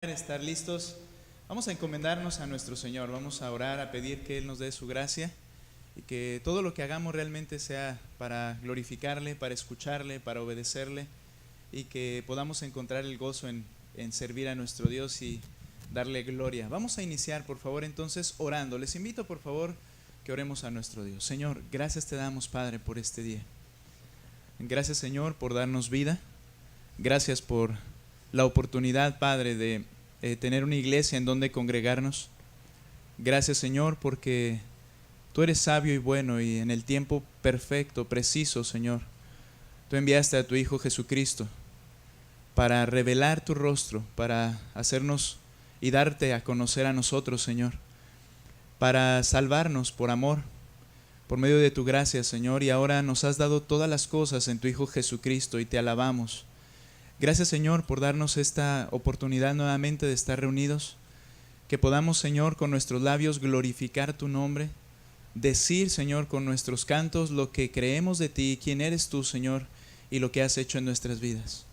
Estar listos, vamos a encomendarnos a nuestro Señor, vamos a orar, a pedir que Él nos dé su gracia y que todo lo que hagamos realmente sea para glorificarle, para escucharle, para obedecerle y que podamos encontrar el gozo en servir a nuestro Dios y darle gloria. Vamos a iniciar, por favor, entonces orando. Les invito, por favor, que oremos a nuestro Dios. Señor, gracias te damos, Padre, por este día. Gracias, Señor, por darnos vida. Gracias por la oportunidad, Padre, de tener una iglesia en donde congregarnos. Gracias, Señor, porque tú eres sabio y bueno, y en el tiempo perfecto, preciso, Señor, tú enviaste a tu Hijo Jesucristo para revelar tu rostro, para hacernos y darte a conocer a nosotros, Señor, para salvarnos por amor, por medio de tu gracia, Señor, y ahora nos has dado todas las cosas en tu Hijo Jesucristo y te alabamos. Gracias, Señor, por darnos esta oportunidad nuevamente de estar reunidos, que podamos, Señor, con nuestros labios glorificar tu nombre, decir, Señor, con nuestros cantos lo que creemos de ti, quién eres tú, Señor, y lo que has hecho en nuestras vidas.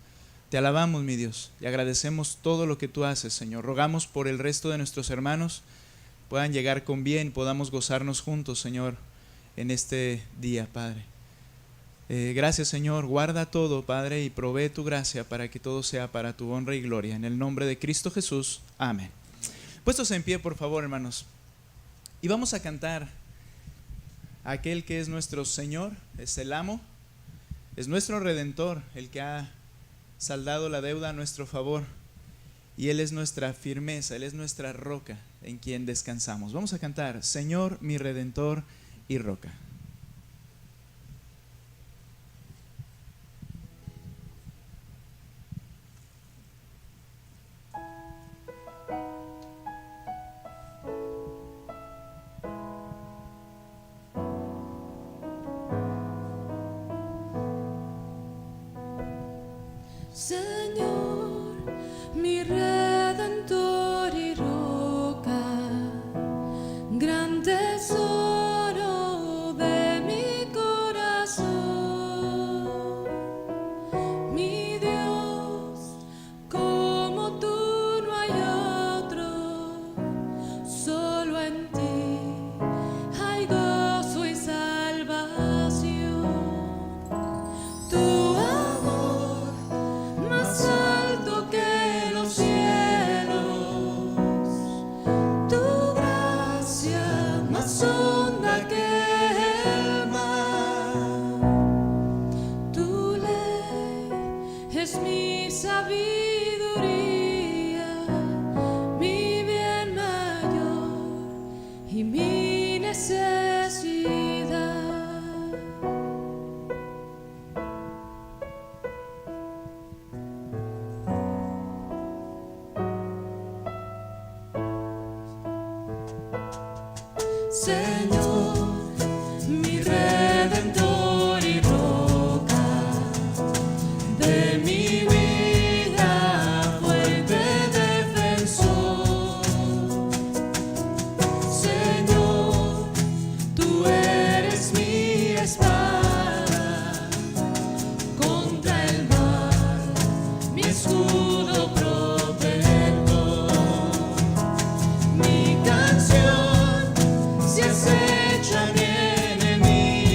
Te alabamos, mi Dios, y agradecemos todo lo que tú haces, Señor. Rogamos por el resto de nuestros hermanos, puedan llegar con bien, podamos gozarnos juntos, Señor, en este día, Padre. Gracias, Señor, guarda todo, Padre, y provee tu gracia para que todo sea para tu honra y gloria. En el nombre de Cristo Jesús, amén. Puestos en pie, por favor, hermanos, y vamos a cantar a aquel que es nuestro Señor, es el amo, es nuestro Redentor, el que ha saldado la deuda a nuestro favor, y Él es nuestra firmeza, Él es nuestra roca en quien descansamos. Vamos a cantar, Señor, mi Redentor y roca. Señor, mi Redentor y roca, gran tesoro de mi corazón, mi Dios, como tú no hay otro, solo en ti hay gozo y salvación. Tu amor más alto que los cielos, tu gracia más honda que el mar, tu ley es mi sabiduría, mi bien mayor y mi necesidad. Señor, mi Redentor y roca, de mi vida fuente defensor. Señor, tú eres mi espada contra el mal, mi escudo protector, mi canción. Si acechan enemigos,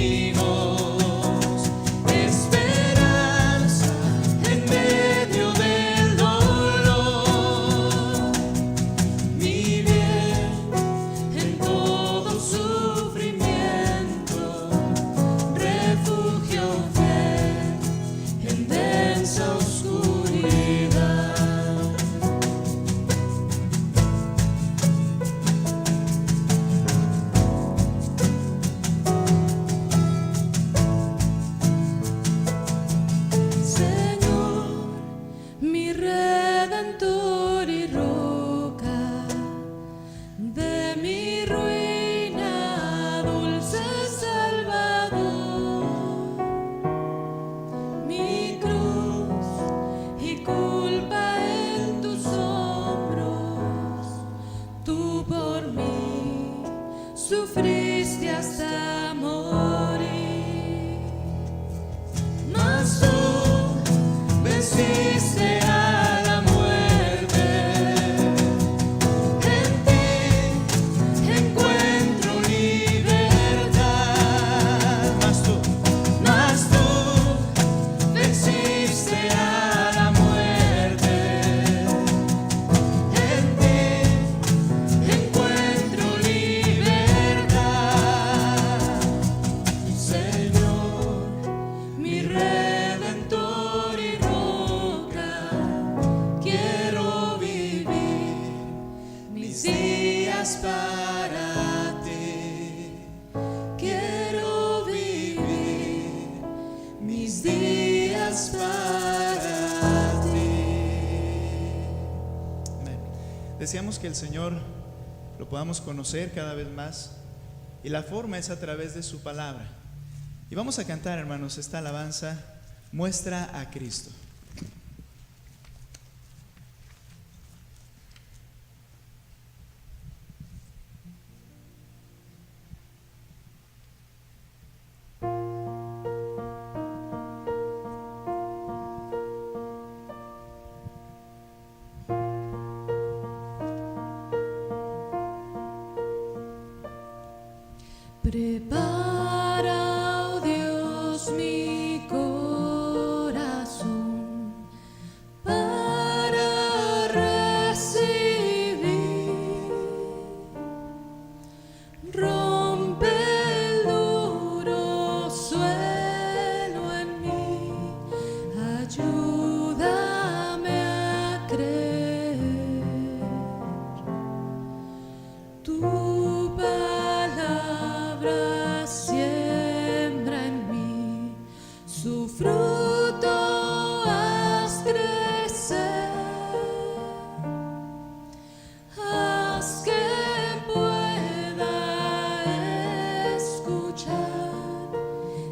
Deseamos que el Señor lo podamos conocer cada vez más, y la forma es a través de su palabra. Y vamos a cantar, hermanos, esta alabanza, Muestra a Cristo. Prepara, oh Dios, mi corazón para recibir. Rompe el duro suelo en mí, ayúdame a creer. Tu palabra siembra en mí, su fruto haz crecer. Haz que pueda escuchar,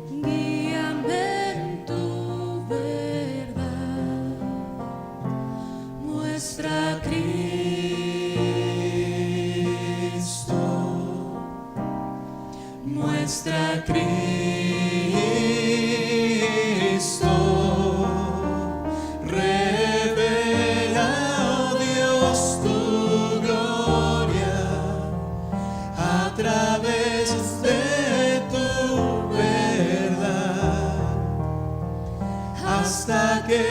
guíame en tu verdad. Muestra a Cristo, muestra a Cristo, revela, oh Dios, tu gloria a través de tu verdad, hasta que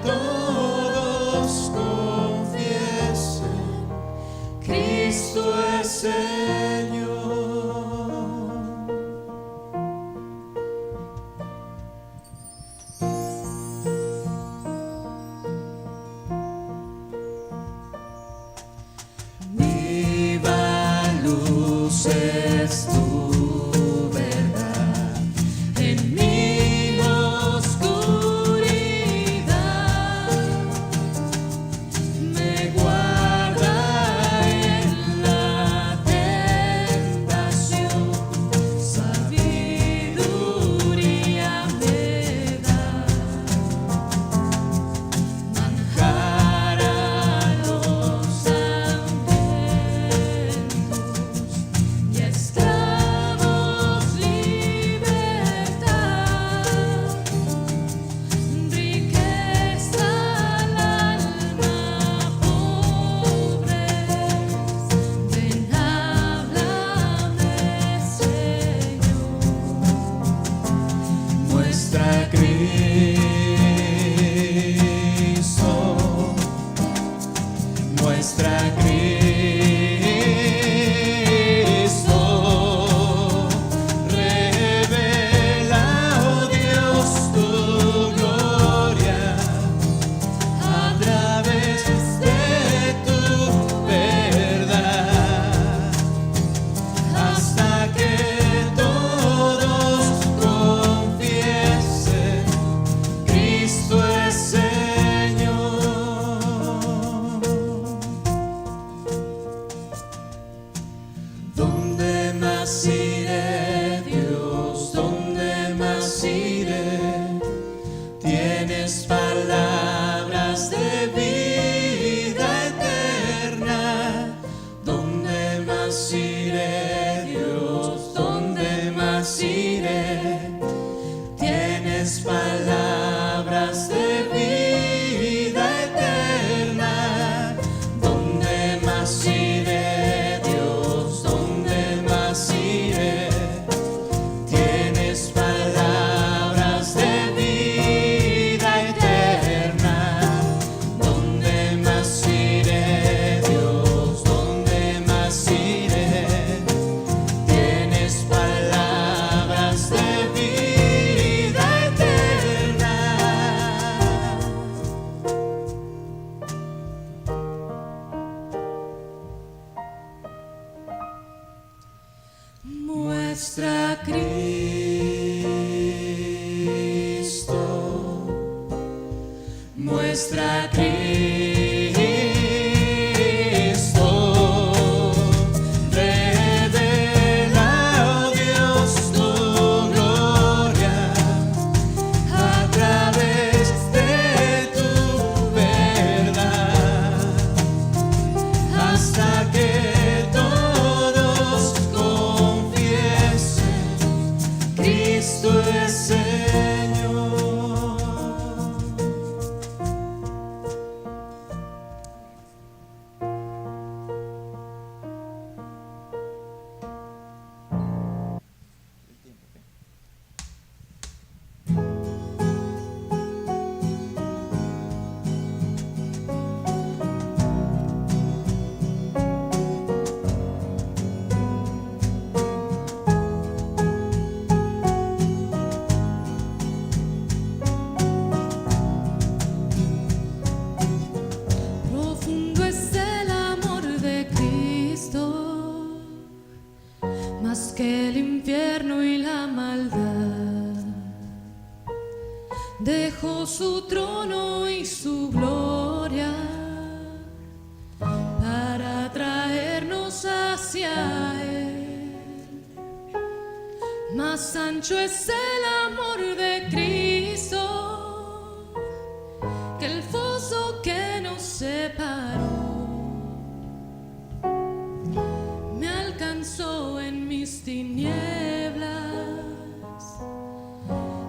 todos confiesen, Cristo es Señor. Viva luz es tu verdad en mi oscuridad, me guarda en la tentación, sabiduría me da, manjar a los hambrientos y esclavos libertad, riqueza al alma pobre, ven háblame Señor. Muestra a Cristo, muestra a Cristo, revela, oh Dios, tu gloria a través de tu verdad, hasta que todos confiesen, Cristo es Señor. hasta que todos confiesen, Cristo es Señor. Profundo es el amor de Cristo, más que el infierno y la maldad. Dejó su trono y su gloria para traernos hacia Él. Más ancho es el amor de Cristo que el foso que nos separó. Me alcanzó en mis tinieblas,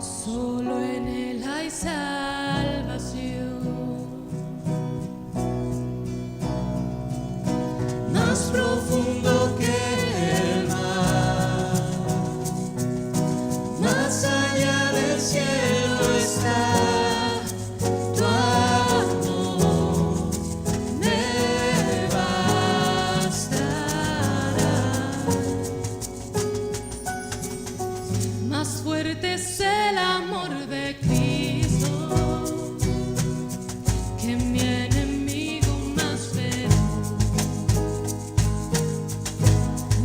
solo en Él hay salvación. Más profundo que el mar, más allá del cielo está tu amor, me bastará. Más fuerte es el amor de Cristo que mi enemigo más feroz.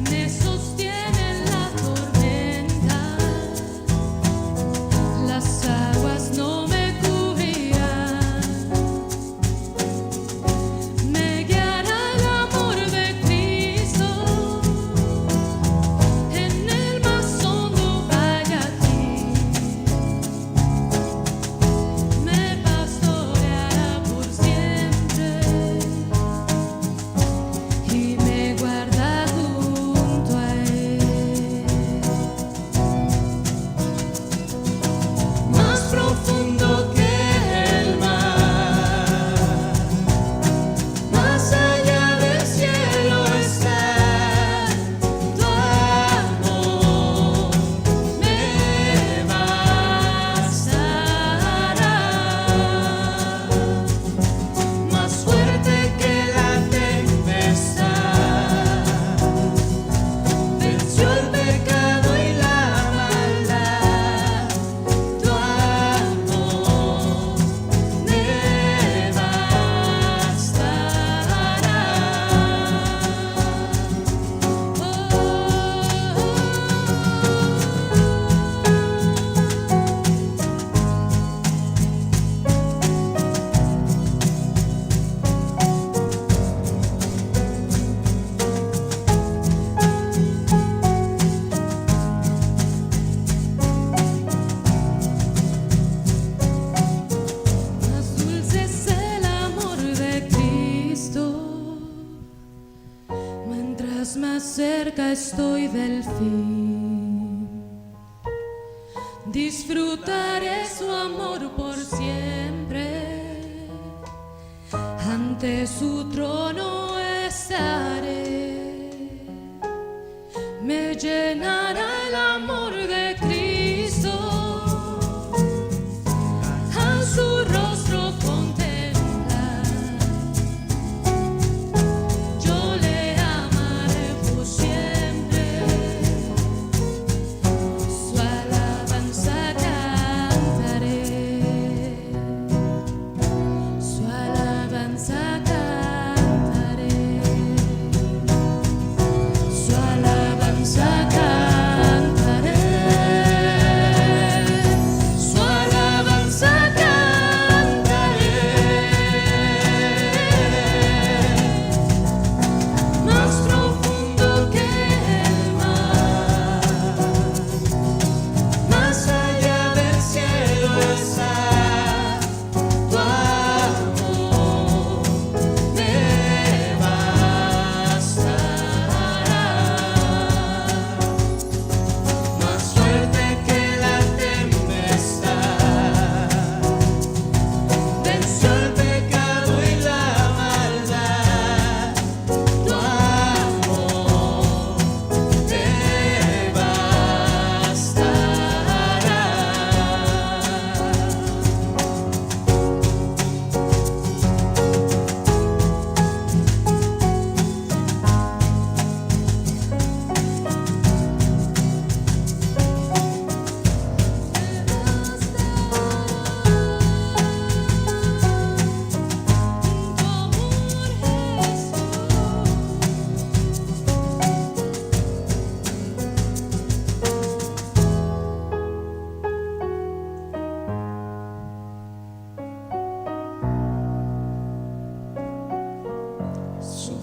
Me sostiene en la tormenta, las aguas no me cubrirán. Me guiará el amor de Cristo en el más hondo valle aquí. Me pastoreará por siempre y me guarda junto a Él. Más profundo que el mar, más allá del cielo está tu amor, me bastará. Más fuerte que la tempestad, venció el pecado y la maldad. Tu amor me Más dulce es el amor de Cristo, mientras más cerca estoy del fin. Disfrutaré su amor por siempre, ante su trono estaré. Me llenará el amor de Cristo, a su rostro contemplar. Yo le amaré por siempre, su alabanza cantaré, su alabanza cantaré, su alabanza cantaré.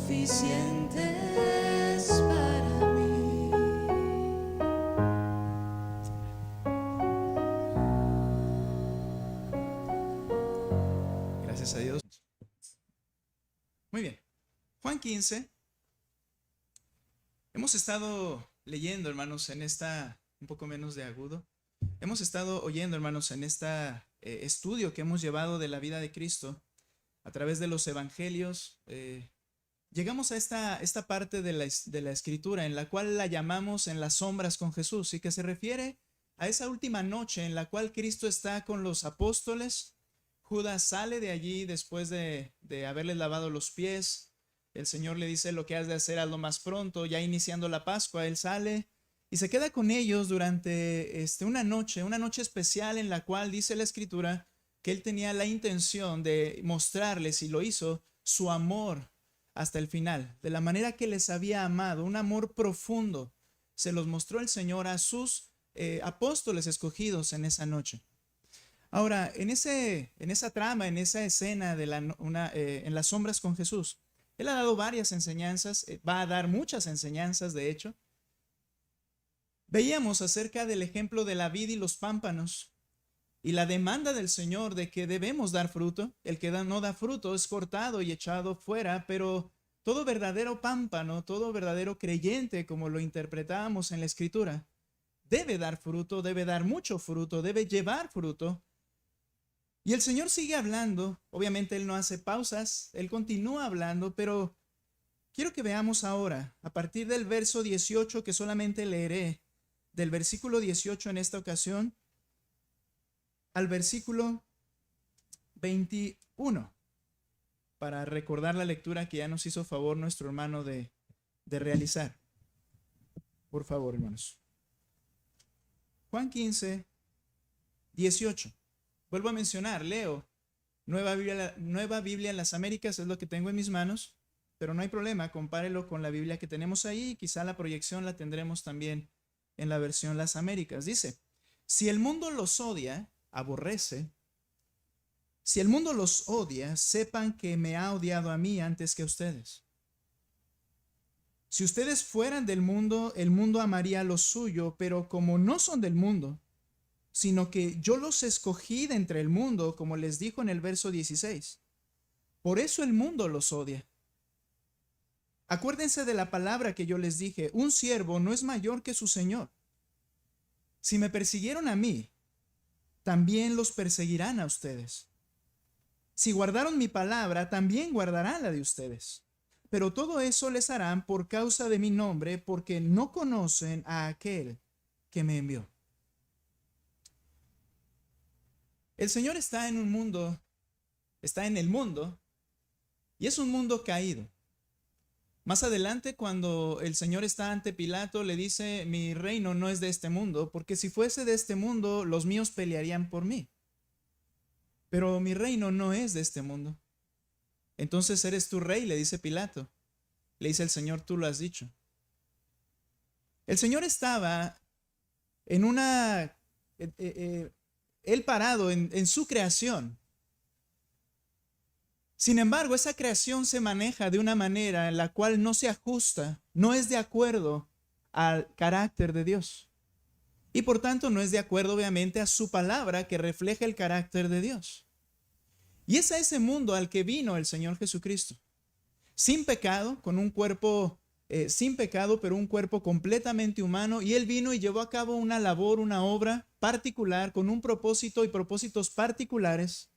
suficientes para mí. Gracias a Dios. Muy bien. Juan 15. Hemos estado leyendo, hermanos, en esta, un poco menos de agudo. Hemos estado oyendo, hermanos, en este estudio que hemos llevado de la vida de Cristo a través de los evangelios. Llegamos a esta parte de la escritura en la cual la llamamos en las sombras con Jesús, y que se refiere a esa última noche en la cual Cristo está con los apóstoles. Judas sale de allí después de haberles lavado los pies. El Señor le dice: lo que has de hacer, hazlo más pronto. Ya iniciando la Pascua, Él sale y se queda con ellos durante una noche especial en la cual dice la Escritura que Él tenía la intención de mostrarles, y lo hizo, su amor hasta el final, de la manera que les había amado, un amor profundo. Se los mostró el Señor a sus apóstoles escogidos en esa noche. Ahora, en esa trama, en esa escena en las sombras con Jesús, Él ha dado varias enseñanzas, va a dar muchas enseñanzas, de hecho. Veíamos acerca del ejemplo de la vid y los pámpanos y la demanda del Señor de que debemos dar fruto. El que no da fruto es cortado y echado fuera, pero todo verdadero pámpano, todo verdadero creyente, como lo interpretábamos en la Escritura, debe dar fruto, debe dar mucho fruto, debe llevar fruto. Y el Señor sigue hablando. Obviamente Él no hace pausas, Él continúa hablando, pero quiero que veamos ahora, a partir del verso 18, que solamente leeré, del versículo 18 en esta ocasión, al versículo 21, para recordar la lectura que ya nos hizo favor nuestro hermano de realizar. Por favor, hermanos. Juan 15, 18. Vuelvo a mencionar, leo Nueva Biblia en las Américas, es lo que tengo en mis manos, pero no hay problema, compárelo con la Biblia que tenemos ahí, y quizá la proyección la tendremos también en la versión Las Américas. Dice: si el mundo los odia, aborrece, si el mundo los odia, sepan que me ha odiado a mí antes que a ustedes. Si ustedes fueran del mundo, el mundo amaría lo suyo, pero como no son del mundo, sino que yo los escogí de entre el mundo, como les dijo en el verso 16, por eso el mundo los odia. Acuérdense de la palabra que yo les dije: un siervo no es mayor que su señor. Si me persiguieron a mí, también los perseguirán a ustedes. Si guardaron mi palabra, también guardarán la de ustedes. Pero todo eso les harán por causa de mi nombre, porque no conocen a aquel que me envió. El Señor está en un mundo, está en el mundo, y es un mundo caído. Más adelante, cuando el Señor está ante Pilato, le dice: mi reino no es de este mundo, porque si fuese de este mundo, los míos pelearían por mí. Pero mi reino no es de este mundo. Entonces, ¿eres tú rey?, le dice Pilato. Le dice el Señor: tú lo has dicho. El Señor estaba en Él parado en su creación. Sin embargo, esa creación se maneja de una manera en la cual no se ajusta, no es de acuerdo al carácter de Dios. Y por tanto no es de acuerdo, obviamente, a su palabra, que refleja el carácter de Dios. Y es a ese mundo al que vino el Señor Jesucristo. Sin pecado, con un cuerpo sin pecado, pero un cuerpo completamente humano. Y Él vino y llevó a cabo una labor, una obra particular, con un propósito y propósitos particulares.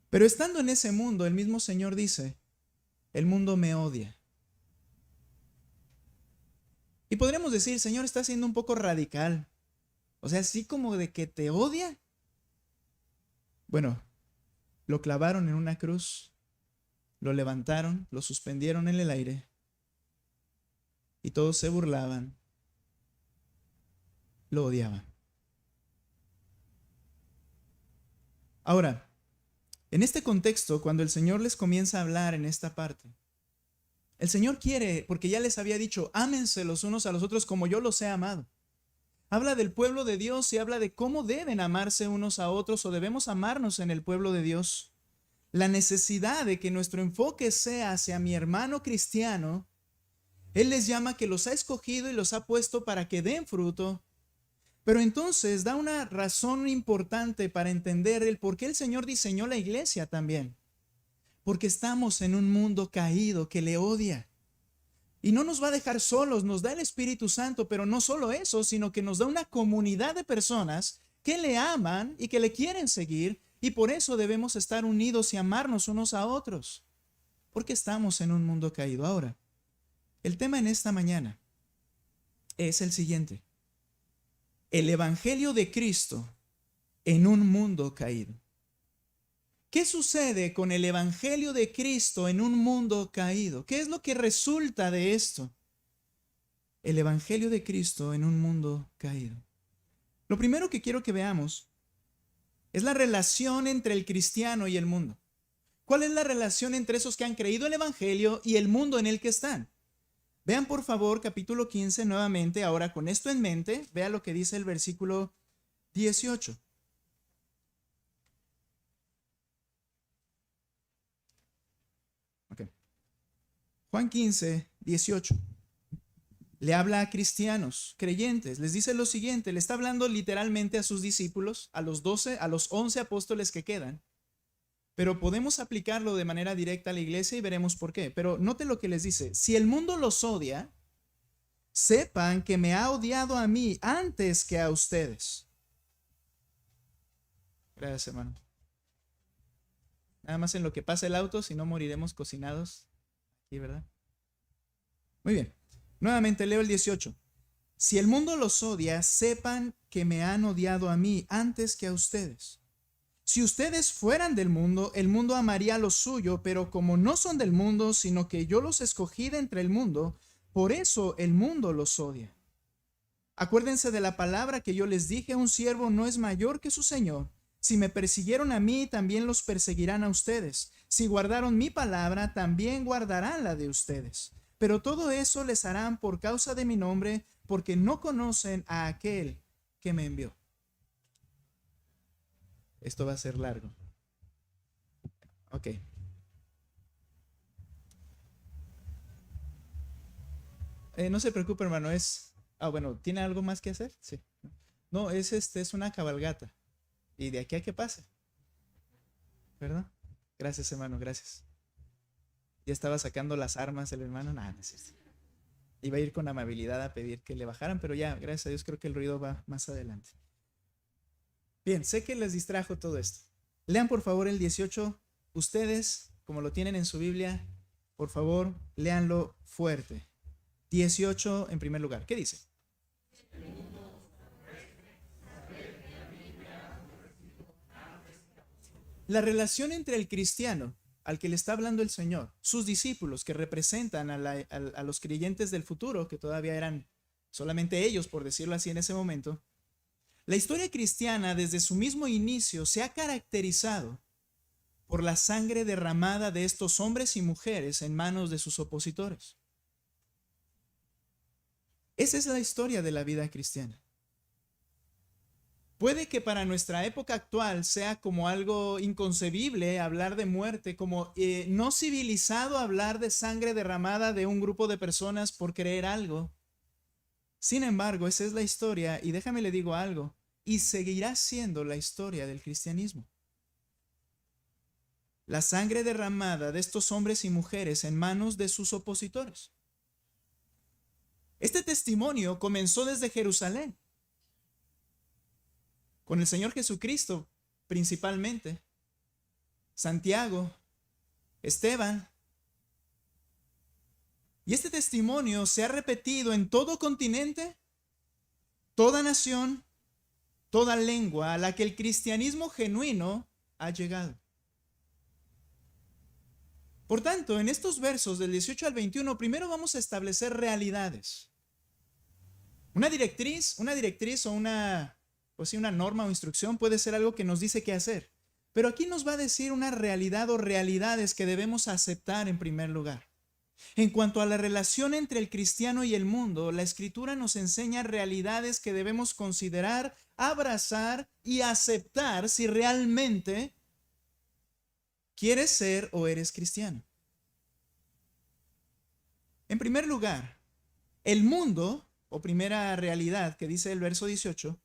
Pero estando en ese mundo, el mismo Señor dice: el mundo me odia. Y podríamos decir: Señor, está siendo un poco radical. O sea, así como de que te odia. Bueno, lo clavaron en una cruz, lo levantaron, lo suspendieron en el aire, y todos se burlaban, lo odiaban. Ahora, en este contexto, cuando el Señor les comienza a hablar en esta parte, el Señor quiere, porque ya les había dicho: ámense los unos a los otros como yo los he amado. Habla del pueblo de Dios y habla de cómo deben amarse unos a otros, o debemos amarnos en el pueblo de Dios. la necesidad de que nuestro enfoque sea hacia mi hermano cristiano, Él les llama que los ha escogido y los ha puesto para que den fruto. Pero entonces da una razón importante para entender el por qué el Señor diseñó la iglesia también. Porque estamos en un mundo caído que le odia. Y no nos va a dejar solos, nos da el Espíritu Santo, pero no solo eso, sino que nos da una comunidad de personas que le aman y que le quieren seguir, y por eso debemos estar unidos y amarnos unos a otros, porque estamos en un mundo caído. Ahora, el tema en esta mañana es el siguiente: el Evangelio de Cristo en un mundo caído. ¿Qué sucede con el Evangelio de Cristo en un mundo caído? ¿Qué es lo que resulta de esto? El Evangelio de Cristo en un mundo caído. Lo primero que quiero que veamos es la relación entre el cristiano y el mundo. ¿Cuál es la relación entre esos que han creído el Evangelio y el mundo en el que están? Vean por favor capítulo 15 nuevamente, ahora con esto en mente, vea lo que dice el versículo 18. Okay. Juan 15, 18. Le habla a cristianos, creyentes, les dice lo siguiente, le está hablando literalmente a sus discípulos, a los 12, a los 11 apóstoles que quedan, pero podemos aplicarlo de manera directa a la iglesia y veremos por qué. Pero note lo que les dice: si el mundo los odia, sepan que me ha odiado a mí antes que a ustedes. Gracias, hermano. Nada más en lo que pasa el auto, si no moriremos cocinados aquí, ¿verdad? Muy bien. Nuevamente leo el 18. Si el mundo los odia, sepan que me han odiado a mí antes que a ustedes. Si ustedes fueran del mundo, el mundo amaría lo suyo, pero como no son del mundo, sino que yo los escogí de entre el mundo, por eso el mundo los odia. Acuérdense de la palabra que yo les dije: un siervo no es mayor que su señor. Si me persiguieron a mí, también los perseguirán a ustedes. Si guardaron mi palabra, también guardarán la de ustedes. Pero todo eso les harán por causa de mi nombre, porque no conocen a aquel que me envió. Esto va a ser largo. Ok. No se preocupe, hermano, es... bueno, ¿tiene algo más que hacer? Sí. No, es una cabalgata. Y de aquí a que pase. ¿Verdad? Gracias, hermano, gracias. Ya estaba sacando las armas el hermano. Nada, no es cierto. Iba a ir con amabilidad a pedir que le bajaran, pero ya, gracias a Dios, creo que el ruido va más adelante. Bien, sé que les distrajo todo esto. Lean por favor el 18. Ustedes, como lo tienen en su Biblia, por favor, léanlo fuerte. 18 en primer lugar. ¿Qué dice? La relación entre el cristiano al que le está hablando el Señor, sus discípulos que representan a los creyentes del futuro, que todavía eran solamente ellos, por decirlo así, en ese momento. La historia cristiana desde su mismo inicio se ha caracterizado por la sangre derramada de estos hombres y mujeres en manos de sus opositores. Esa es la historia de la vida cristiana. Puede que para nuestra época actual sea como algo inconcebible hablar de muerte, como no civilizado hablar de sangre derramada de un grupo de personas por creer algo. Sin embargo, esa es la historia, y déjame le digo algo, y seguirá siendo la historia del cristianismo. La sangre derramada de estos hombres y mujeres en manos de sus opositores. Este testimonio comenzó desde Jerusalén, con el Señor Jesucristo principalmente, Santiago, Esteban. Y este testimonio se ha repetido en todo continente, toda nación, toda lengua a la que el cristianismo genuino ha llegado. Por tanto, en estos versos del 18 al 21, primero vamos a establecer realidades. Una directriz o una norma o instrucción puede ser algo que nos dice qué hacer. Pero aquí nos va a decir una realidad o realidades que debemos aceptar en primer lugar. En cuanto a la relación entre el cristiano y el mundo, la Escritura nos enseña realidades que debemos considerar, abrazar y aceptar si realmente ¿Quieres ser o eres cristiano? En primer lugar, el mundo, o primera realidad que dice el verso 18,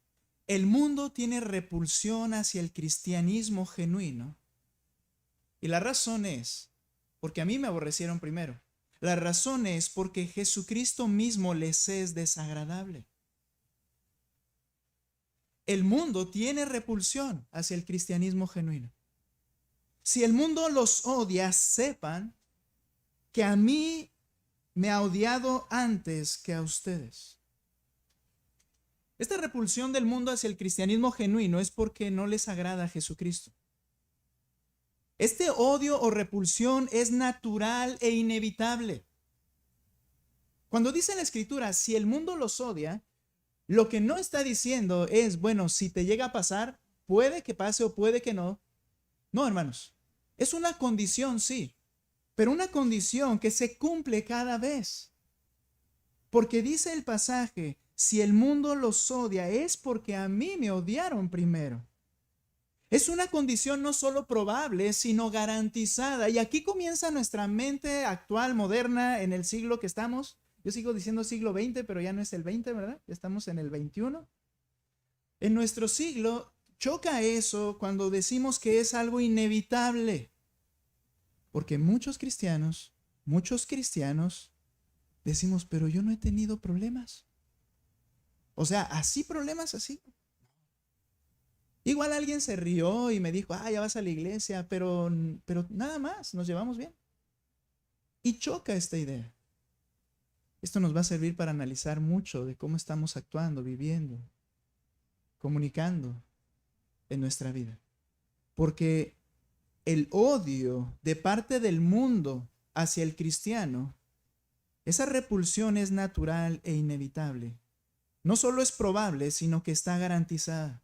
el mundo tiene repulsión hacia el cristianismo genuino. Y la razón es, porque a mí me aborrecieron primero. La razón es porque Jesucristo mismo les es desagradable. El mundo tiene repulsión hacia el cristianismo genuino. Si el mundo los odia, sepan que a mí me ha odiado antes que a ustedes. Esta repulsión del mundo hacia el cristianismo genuino es porque no les agrada a Jesucristo. Este odio o repulsión es natural e inevitable. Cuando dice la Escritura, si el mundo los odia, lo que no está diciendo es, bueno, si te llega a pasar, puede que pase o puede que no. No, hermanos, es una condición, sí, pero una condición que se cumple cada vez. Porque dice el pasaje, si el mundo los odia es porque a mí me odiaron primero. Es una condición no solo probable, sino garantizada. Y aquí comienza nuestra mente actual, moderna, en el siglo que estamos. Yo sigo diciendo siglo XX, pero ya no es el 20, ¿verdad? Ya estamos en el 21. En nuestro siglo choca eso cuando decimos que es algo inevitable. Porque muchos cristianos decimos, pero yo no he tenido problemas. O sea, así problemas así. Igual alguien se rió y me dijo, ya vas a la iglesia, pero nada más, nos llevamos bien. Y choca esta idea. Esto nos va a servir para analizar mucho de cómo estamos actuando, viviendo, comunicando en nuestra vida. Porque el odio de parte del mundo hacia el cristiano, esa repulsión es natural e inevitable. No solo es probable, sino que está garantizada.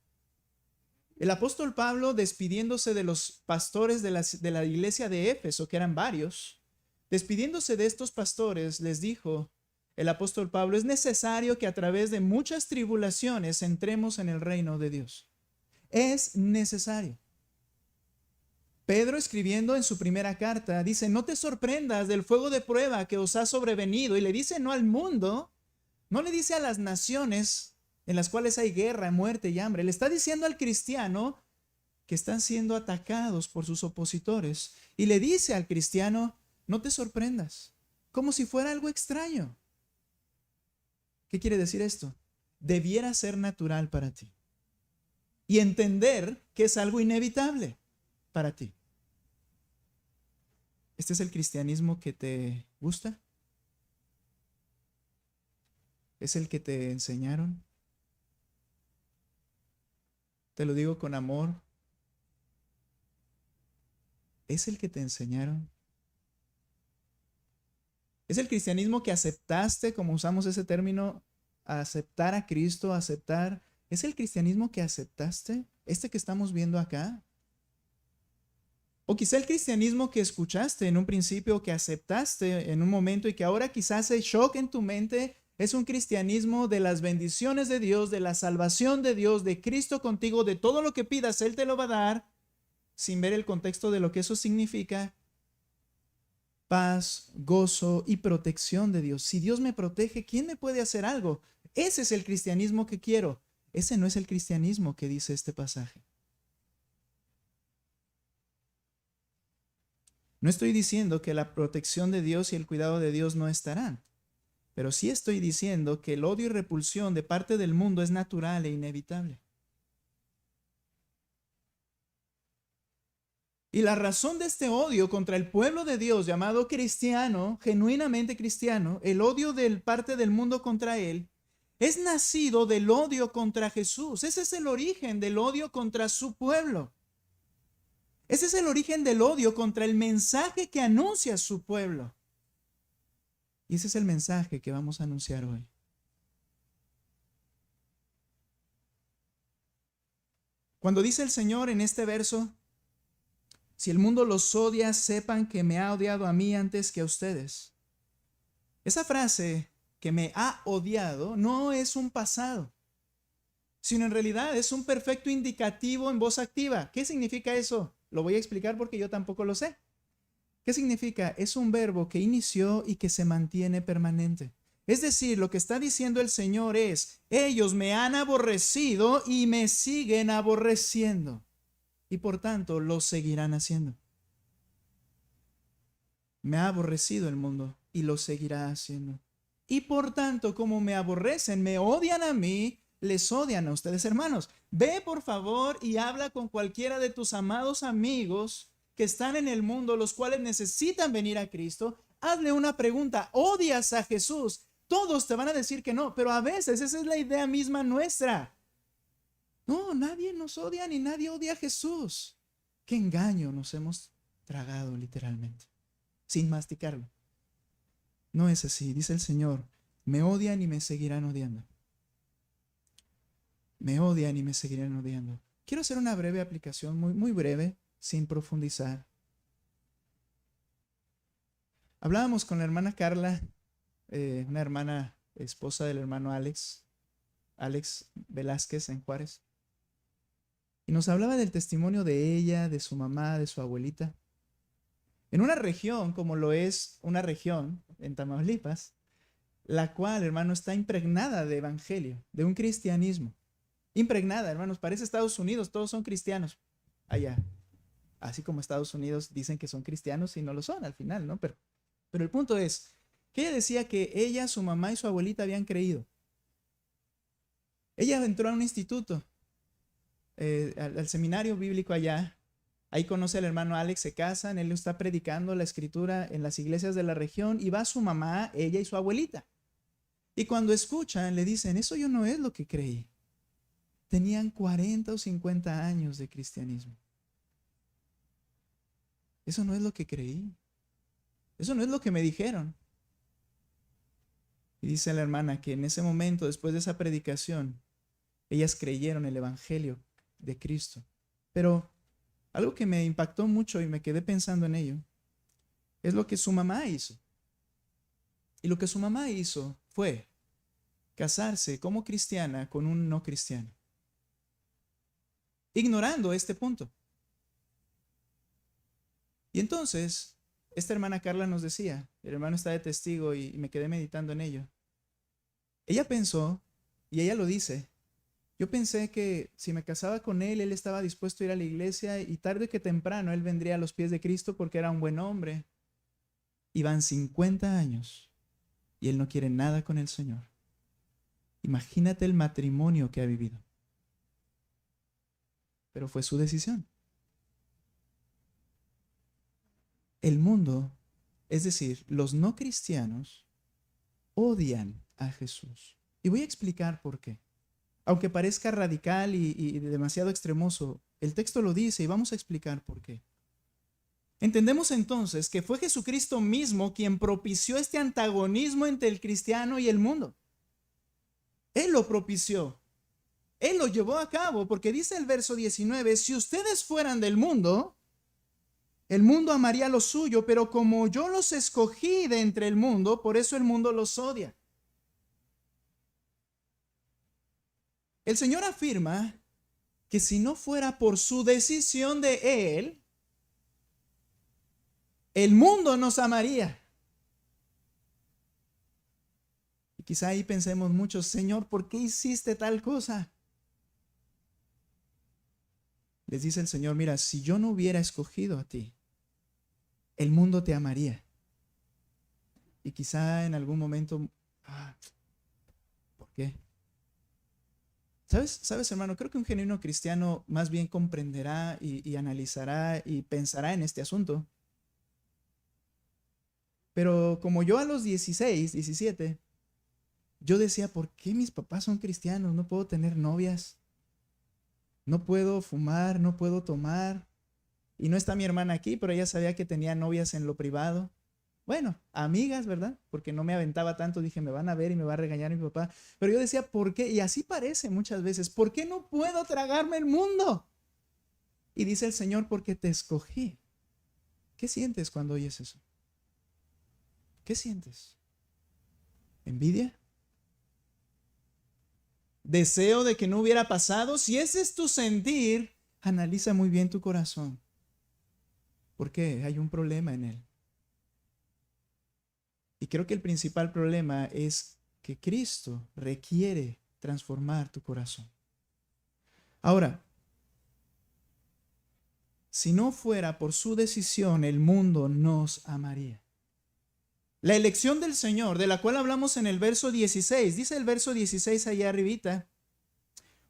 El apóstol Pablo, despidiéndose de los pastores de la iglesia de Éfeso, que eran varios, despidiéndose de estos pastores, les dijo el apóstol Pablo, es necesario que a través de muchas tribulaciones entremos en el reino de Dios. Es necesario. Pedro, escribiendo en su primera carta, dice, no te sorprendas del fuego de prueba que os ha sobrevenido. Y le dice no al mundo, no le dice a las naciones en las cuales hay guerra, muerte y hambre. Le está diciendo al cristiano que están siendo atacados por sus opositores. Y le dice al cristiano, no te sorprendas, como si fuera algo extraño. ¿Qué quiere decir esto? Debiera ser natural para ti. Y entender que es algo inevitable para ti. ¿Este es el cristianismo que te gusta? ¿Es el que te enseñaron? Te lo digo con amor. ¿Es el que te enseñaron? ¿Es el cristianismo que aceptaste, como usamos ese término, aceptar a Cristo, aceptar? ¿Es el cristianismo que aceptaste? ¿Este que estamos viendo acá? O quizá el cristianismo que escuchaste en un principio, que aceptaste en un momento y que ahora quizás se shock en tu mente, es un cristianismo de las bendiciones de Dios, de la salvación de Dios, de Cristo contigo, de todo lo que pidas, Él te lo va a dar, sin ver el contexto de lo que eso significa. Paz, gozo y protección de Dios. Si Dios me protege, ¿quién me puede hacer algo? Ese es el cristianismo que quiero. Ese no es el cristianismo que dice este pasaje. No estoy diciendo que la protección de Dios y el cuidado de Dios no estarán, pero sí estoy diciendo que el odio y repulsión de parte del mundo es natural e inevitable. Y la razón de este odio contra el pueblo de Dios llamado cristiano, genuinamente cristiano, el odio de parte del mundo contra él, es nacido del odio contra Jesús. Ese es el origen del odio contra su pueblo. Ese es el origen del odio contra el mensaje que anuncia su pueblo. Y ese es el mensaje que vamos a anunciar hoy. Cuando dice el Señor en este verso, si el mundo los odia, sepan que me ha odiado a mí antes que a ustedes. Esa frase, que me ha odiado, no es un pasado, sino en realidad es un perfecto indicativo en voz activa. ¿Qué significa eso? Lo voy a explicar porque yo tampoco lo sé. ¿Qué significa? Es un verbo que inició y que se mantiene permanente. Es decir, lo que está diciendo el Señor es, ellos me han aborrecido y me siguen aborreciendo. Y por tanto, lo seguirán haciendo. Me ha aborrecido el mundo y lo seguirá haciendo. Y por tanto, como me aborrecen, me odian a mí, les odian a ustedes, hermanos. Ve por favor y habla con cualquiera de tus amados amigos que están en el mundo, los cuales necesitan venir a Cristo. Hazle una pregunta: ¿odias a Jesús? Todos te van a decir que no, pero a veces esa es la idea misma nuestra. No, nadie nos odia ni nadie odia a Jesús. Qué engaño nos hemos tragado literalmente, sin masticarlo. No es así, dice el Señor, me odian y me seguirán odiando. Me odian y me seguirán odiando. Quiero hacer una breve aplicación, muy breve, sin profundizar. Hablábamos con la hermana Carla, una hermana esposa del hermano Alex Velázquez en Juárez. Y nos hablaba del testimonio de ella, de su mamá, de su abuelita. En una región como lo es una región en Tamaulipas, la cual, hermano, está impregnada de evangelio, de un cristianismo. Impregnada, hermanos, parece Estados Unidos, todos son cristianos allá. Así como Estados Unidos dicen que son cristianos y no lo son al final, ¿no? Pero el punto es que ella decía que ella, su mamá y su abuelita habían creído. Ella entró a un instituto, al seminario bíblico allá. Ahí conoce al hermano Alex, se casan, él está predicando la escritura en las iglesias de la región y va su mamá, ella y su abuelita. Y cuando escuchan, le dicen, eso yo no es lo que creí. Tenían 40 o 50 años de cristianismo. Eso no es lo que creí. Eso no es lo que me dijeron. Y dice la hermana que en ese momento, después de esa predicación, ellas creyeron el evangelio de Cristo. Pero algo que me impactó mucho y me quedé pensando en ello es lo que su mamá hizo. Y lo que su mamá hizo fue casarse como cristiana con un no cristiano, ignorando este punto. Y entonces, esta hermana Carla nos decía, el hermano está de testigo y me quedé meditando en ello. Ella pensó, y ella lo dice, yo pensé que si me casaba con él, él estaba dispuesto a ir a la iglesia y tarde que temprano él vendría a los pies de Cristo porque era un buen hombre. Y van 50 años y él no quiere nada con el Señor. Imagínate el matrimonio que ha vivido. Pero fue su decisión. El mundo, es decir, los no cristianos, odian a Jesús. Y voy a explicar por qué. Aunque parezca radical y demasiado extremoso, el texto lo dice y vamos a explicar por qué. Entendemos entonces que fue Jesucristo mismo quien propició este antagonismo entre el cristiano y el mundo. Él lo propició. Él lo llevó a cabo porque dice el verso 19, si ustedes fueran del mundo, el mundo amaría lo suyo, pero como yo los escogí de entre el mundo, por eso el mundo los odia. El Señor afirma que si no fuera por su decisión de Él, el mundo nos amaría. Y quizá ahí pensemos muchos, Señor, ¿por qué hiciste tal cosa? Les dice el Señor, mira, si yo no hubiera escogido a ti, el mundo te amaría. Y quizá en algún momento, ¿por qué? ¿Sabes, hermano? Creo que un genuino cristiano más bien comprenderá y analizará y pensará en este asunto. Pero como yo a los 16, 17, yo decía, ¿por qué mis papás son cristianos? No puedo tener novias, no puedo fumar, no puedo tomar. Y no está mi hermana aquí, pero ella sabía que tenía novias en lo privado. Bueno, amigas, ¿verdad? Porque no me aventaba tanto, dije, me van a ver y me va a regañar mi papá. Pero yo decía, ¿por qué? Y así parece muchas veces, ¿por qué no puedo tragarme el mundo? Y dice el Señor, porque te escogí. ¿Qué sientes cuando oyes eso? ¿Qué sientes? ¿Envidia? ¿Deseo de que no hubiera pasado? Si ese es tu sentir, analiza muy bien tu corazón. ¿Por qué? Hay un problema en él. Y creo que el principal problema es que Cristo requiere transformar tu corazón. Ahora, si no fuera por su decisión, el mundo nos amaría. La elección del Señor, de la cual hablamos en el verso 16, dice el verso 16 allá arribita: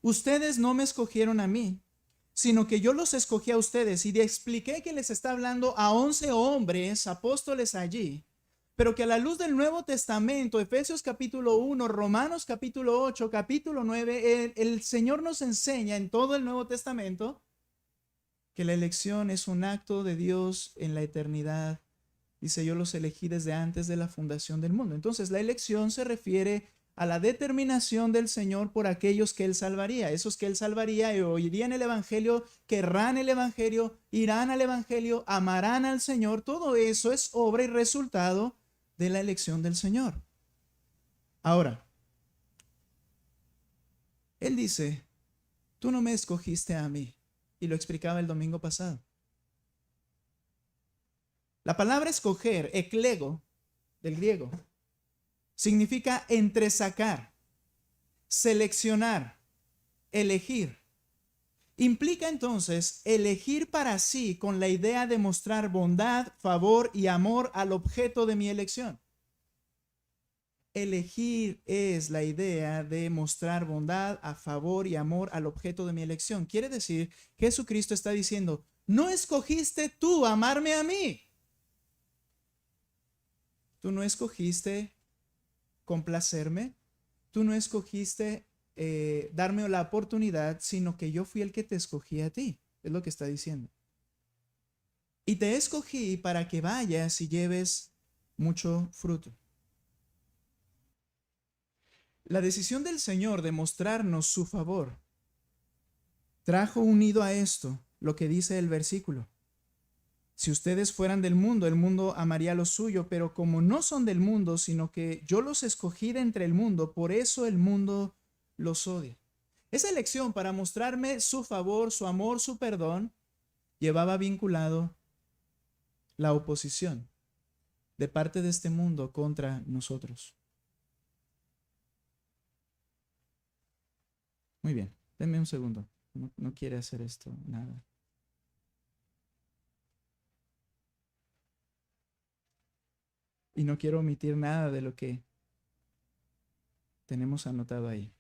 ustedes no me escogieron a mí, sino que yo los escogí a ustedes. Y le expliqué que les está hablando a 11 hombres, apóstoles allí, pero que a la luz del Nuevo Testamento, Efesios capítulo 1, Romanos capítulo 8, capítulo 9, el Señor nos enseña en todo el Nuevo Testamento que la elección es un acto de Dios en la eternidad. Dice, yo los elegí desde antes de la fundación del mundo. Entonces, la elección se refiere a la determinación del Señor por aquellos que Él salvaría. Esos que Él salvaría oirían el Evangelio, querrán el Evangelio, irán al Evangelio, amarán al Señor. Todo eso es obra y resultado de la elección del Señor. Ahora, Él dice, tú no me escogiste a mí. Y lo explicaba el domingo pasado. La palabra escoger, eklego, del griego, significa entresacar, seleccionar, elegir. Implica entonces elegir para sí con la idea de mostrar bondad, favor y amor al objeto de mi elección. Elegir es la idea de mostrar bondad, a favor y amor al objeto de mi elección. Quiere decir, Jesucristo está diciendo, no escogiste tú amarme a mí. Tú no escogiste complacerme. Tú no escogiste darme la oportunidad, sino que yo fui el que te escogí a ti. Es lo que está diciendo. Y te escogí para que vayas y lleves mucho fruto. La decisión del Señor de mostrarnos su favor trajo unido a esto lo que dice el versículo. Si ustedes fueran del mundo, el mundo amaría lo suyo, pero como no son del mundo, sino que yo los escogí de entre el mundo, por eso el mundo los odia. Esa elección para mostrarme su favor, su amor, su perdón, llevaba vinculado la oposición de parte de este mundo contra nosotros. Muy bien, denme un segundo. No quiere hacer esto, nada. Y no quiero omitir nada de lo que tenemos anotado ahí.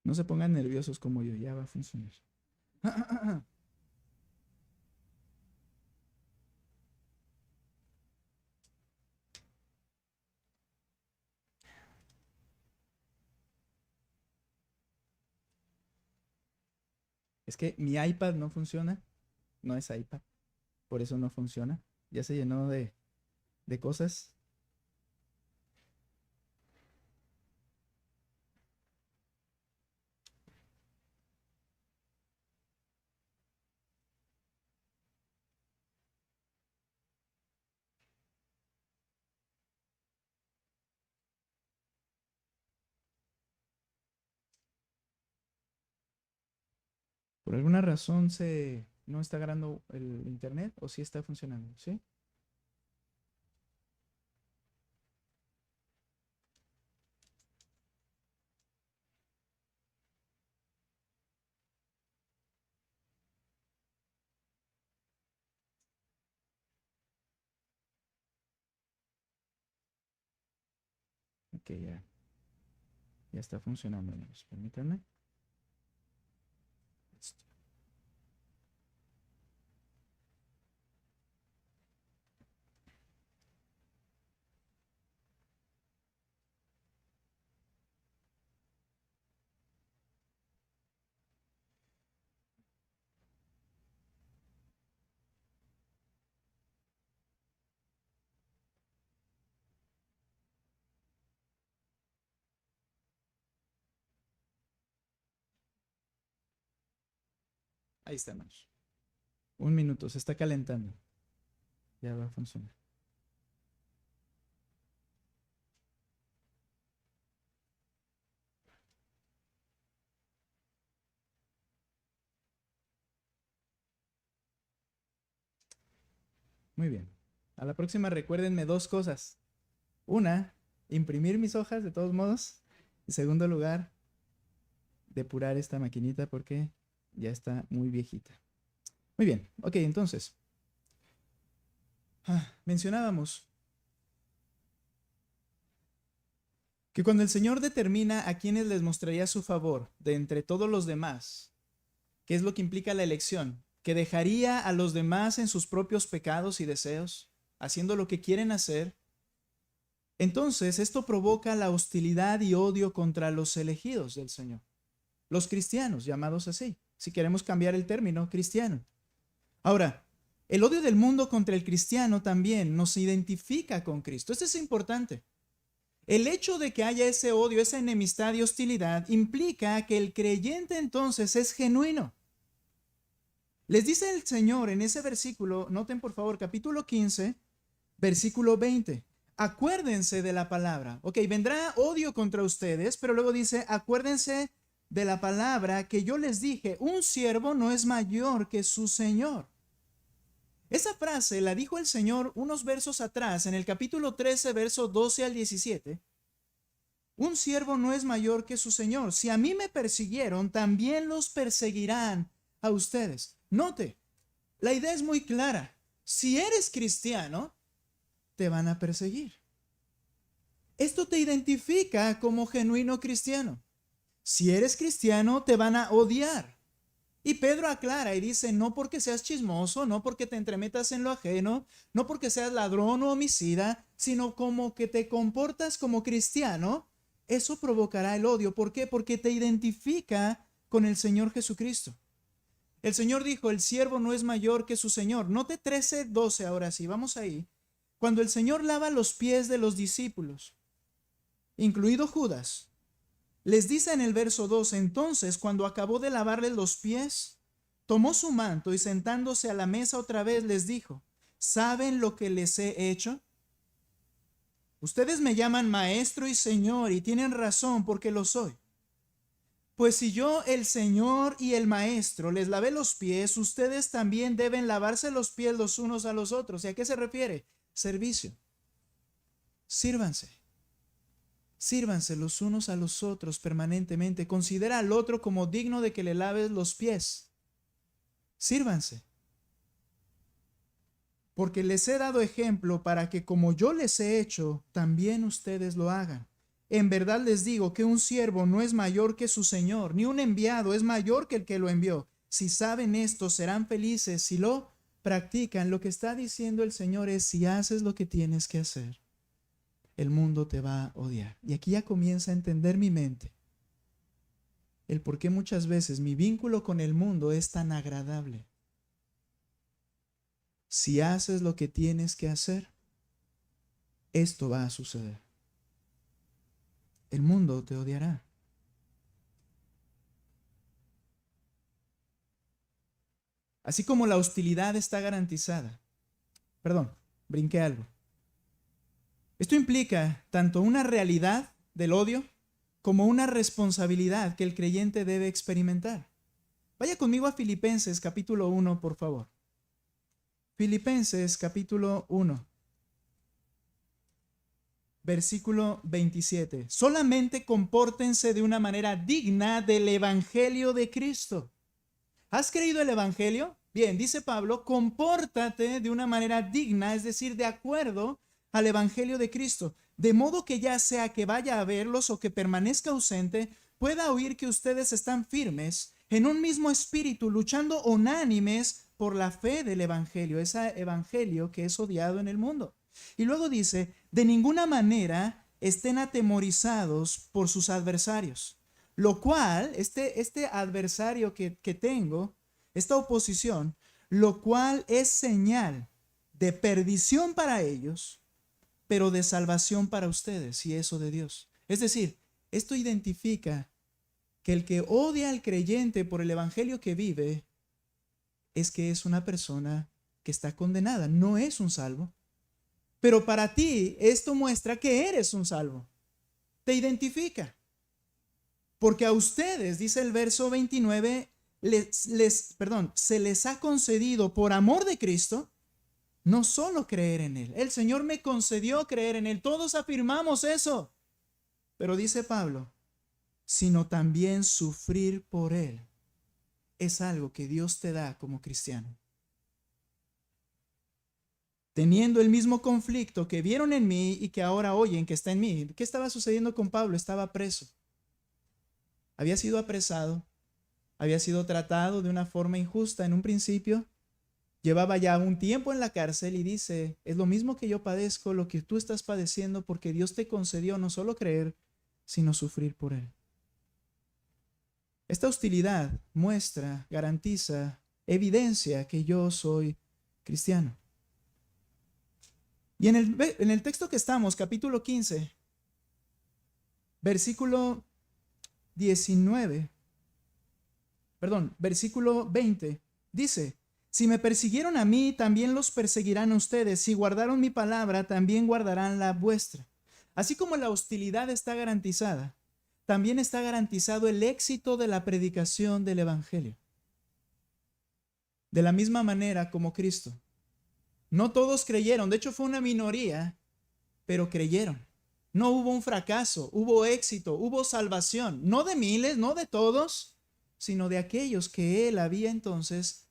No se pongan nerviosos como yo, ya va a funcionar. Es que mi iPad no funciona, no es iPad, por eso no funciona. Ya se llenó de cosas. Por alguna razón no está agarrando el internet o sí está funcionando, ¿sí? Ok, ya está funcionando, amigos. Permítanme. Listo. Ahí está, hermanos. 1 minuto, se está calentando. Ya va a funcionar. Muy bien. A la próxima recuérdenme 2 cosas. Una, imprimir mis hojas de todos modos. En segundo lugar, depurar esta maquinita porque ya está muy viejita. Muy bien, ok, entonces. Mencionábamos que cuando el Señor determina a quienes les mostraría su favor de entre todos los demás, ¿qué es lo que implica la elección? Que dejaría a los demás en sus propios pecados y deseos, haciendo lo que quieren hacer. Entonces, esto provoca la hostilidad y odio contra los elegidos del Señor. Los cristianos, llamados así, si queremos cambiar el término cristiano. Ahora, el odio del mundo contra el cristiano también nos identifica con Cristo. Esto es importante. El hecho de que haya ese odio, esa enemistad y hostilidad implica que el creyente entonces es genuino. Les dice el Señor en ese versículo, noten por favor, capítulo 15, versículo 20. Acuérdense de la palabra. Ok, vendrá odio contra ustedes, pero luego dice, acuérdense de la palabra que yo les dije, un siervo no es mayor que su Señor. Esa frase la dijo el Señor unos versos atrás, en el capítulo 13, versos 12 al 17. Un siervo no es mayor que su Señor. Si a mí me persiguieron, también los perseguirán a ustedes. Note, la idea es muy clara. Si eres cristiano, te van a perseguir. Esto te identifica como genuino cristiano. Si eres cristiano, te van a odiar. Y Pedro aclara y dice, no porque seas chismoso, no porque te entremetas en lo ajeno, no porque seas ladrón o homicida, sino como que te comportas como cristiano, eso provocará el odio. ¿Por qué? Porque te identifica con el Señor Jesucristo. El Señor dijo, el siervo no es mayor que su Señor. Note 13:12 ahora sí, vamos ahí. Cuando el Señor lava los pies de los discípulos, incluido Judas, les dice en el verso 2, entonces cuando acabó de lavarles los pies, tomó su manto y sentándose a la mesa otra vez les dijo, ¿saben lo que les he hecho? Ustedes me llaman maestro y señor y tienen razón porque lo soy. Pues si yo, el Señor y el Maestro, les lavé los pies, ustedes también deben lavarse los pies los unos a los otros. ¿Y a qué se refiere? Servicio. Sírvanse. Sírvanse los unos a los otros permanentemente. Considera al otro como digno de que le laves los pies. Sírvanse. Porque les he dado ejemplo para que como yo les he hecho, también ustedes lo hagan. En verdad les digo que un siervo no es mayor que su señor, ni un enviado es mayor que el que lo envió. Si saben esto, serán felices si lo practican. Lo que está diciendo el Señor es, si haces lo que tienes que hacer, el mundo te va a odiar. Y aquí ya comienza a entender mi mente el por qué muchas veces mi vínculo con el mundo es tan agradable. Si haces lo que tienes que hacer, esto va a suceder. El mundo te odiará. Así como la hostilidad está garantizada. Perdón, brinqué algo. Esto implica tanto una realidad del odio como una responsabilidad que el creyente debe experimentar. Vaya conmigo a Filipenses capítulo 1, por favor. Filipenses capítulo 1. Versículo 27. Solamente compórtense de una manera digna del Evangelio de Cristo. ¿Has creído el Evangelio? Bien, dice Pablo, compórtate de una manera digna, es decir, de acuerdo al Evangelio de Cristo, de modo que ya sea que vaya a verlos o que permanezca ausente, pueda oír que ustedes están firmes en un mismo espíritu, luchando unánimes por la fe del Evangelio, ese Evangelio que es odiado en el mundo. Y luego dice, de ninguna manera estén atemorizados por sus adversarios, lo cual, este adversario que tengo, esta oposición, lo cual es señal de perdición para ellos, pero de salvación para ustedes, y eso de Dios. Es decir, esto identifica que el que odia al creyente por el evangelio que vive, es que es una persona que está condenada, no es un salvo. Pero para ti esto muestra que eres un salvo. Te identifica. Porque a ustedes, dice el verso 29, se les ha concedido por amor de Cristo no solo creer en Él. El Señor me concedió creer en Él. Todos afirmamos eso. Pero dice Pablo, sino también sufrir por Él. Es algo que Dios te da como cristiano. Teniendo el mismo conflicto que vieron en mí y que ahora oyen que está en mí. ¿Qué estaba sucediendo con Pablo? Estaba preso. Había sido apresado. Había sido tratado de una forma injusta en un principio. Llevaba ya un tiempo en la cárcel y dice, es lo mismo que yo padezco, lo que tú estás padeciendo, porque Dios te concedió no solo creer, sino sufrir por Él. Esta hostilidad muestra, garantiza, evidencia que yo soy cristiano. Y en el texto que estamos, capítulo 15, versículo 20, dice, si me persiguieron a mí, también los perseguirán a ustedes. Si guardaron mi palabra, también guardarán la vuestra. Así como la hostilidad está garantizada, también está garantizado el éxito de la predicación del Evangelio. De la misma manera como Cristo. No todos creyeron, de hecho fue una minoría, pero creyeron. No hubo un fracaso, hubo éxito, hubo salvación, no de miles, no de todos, sino de aquellos que Él había entonces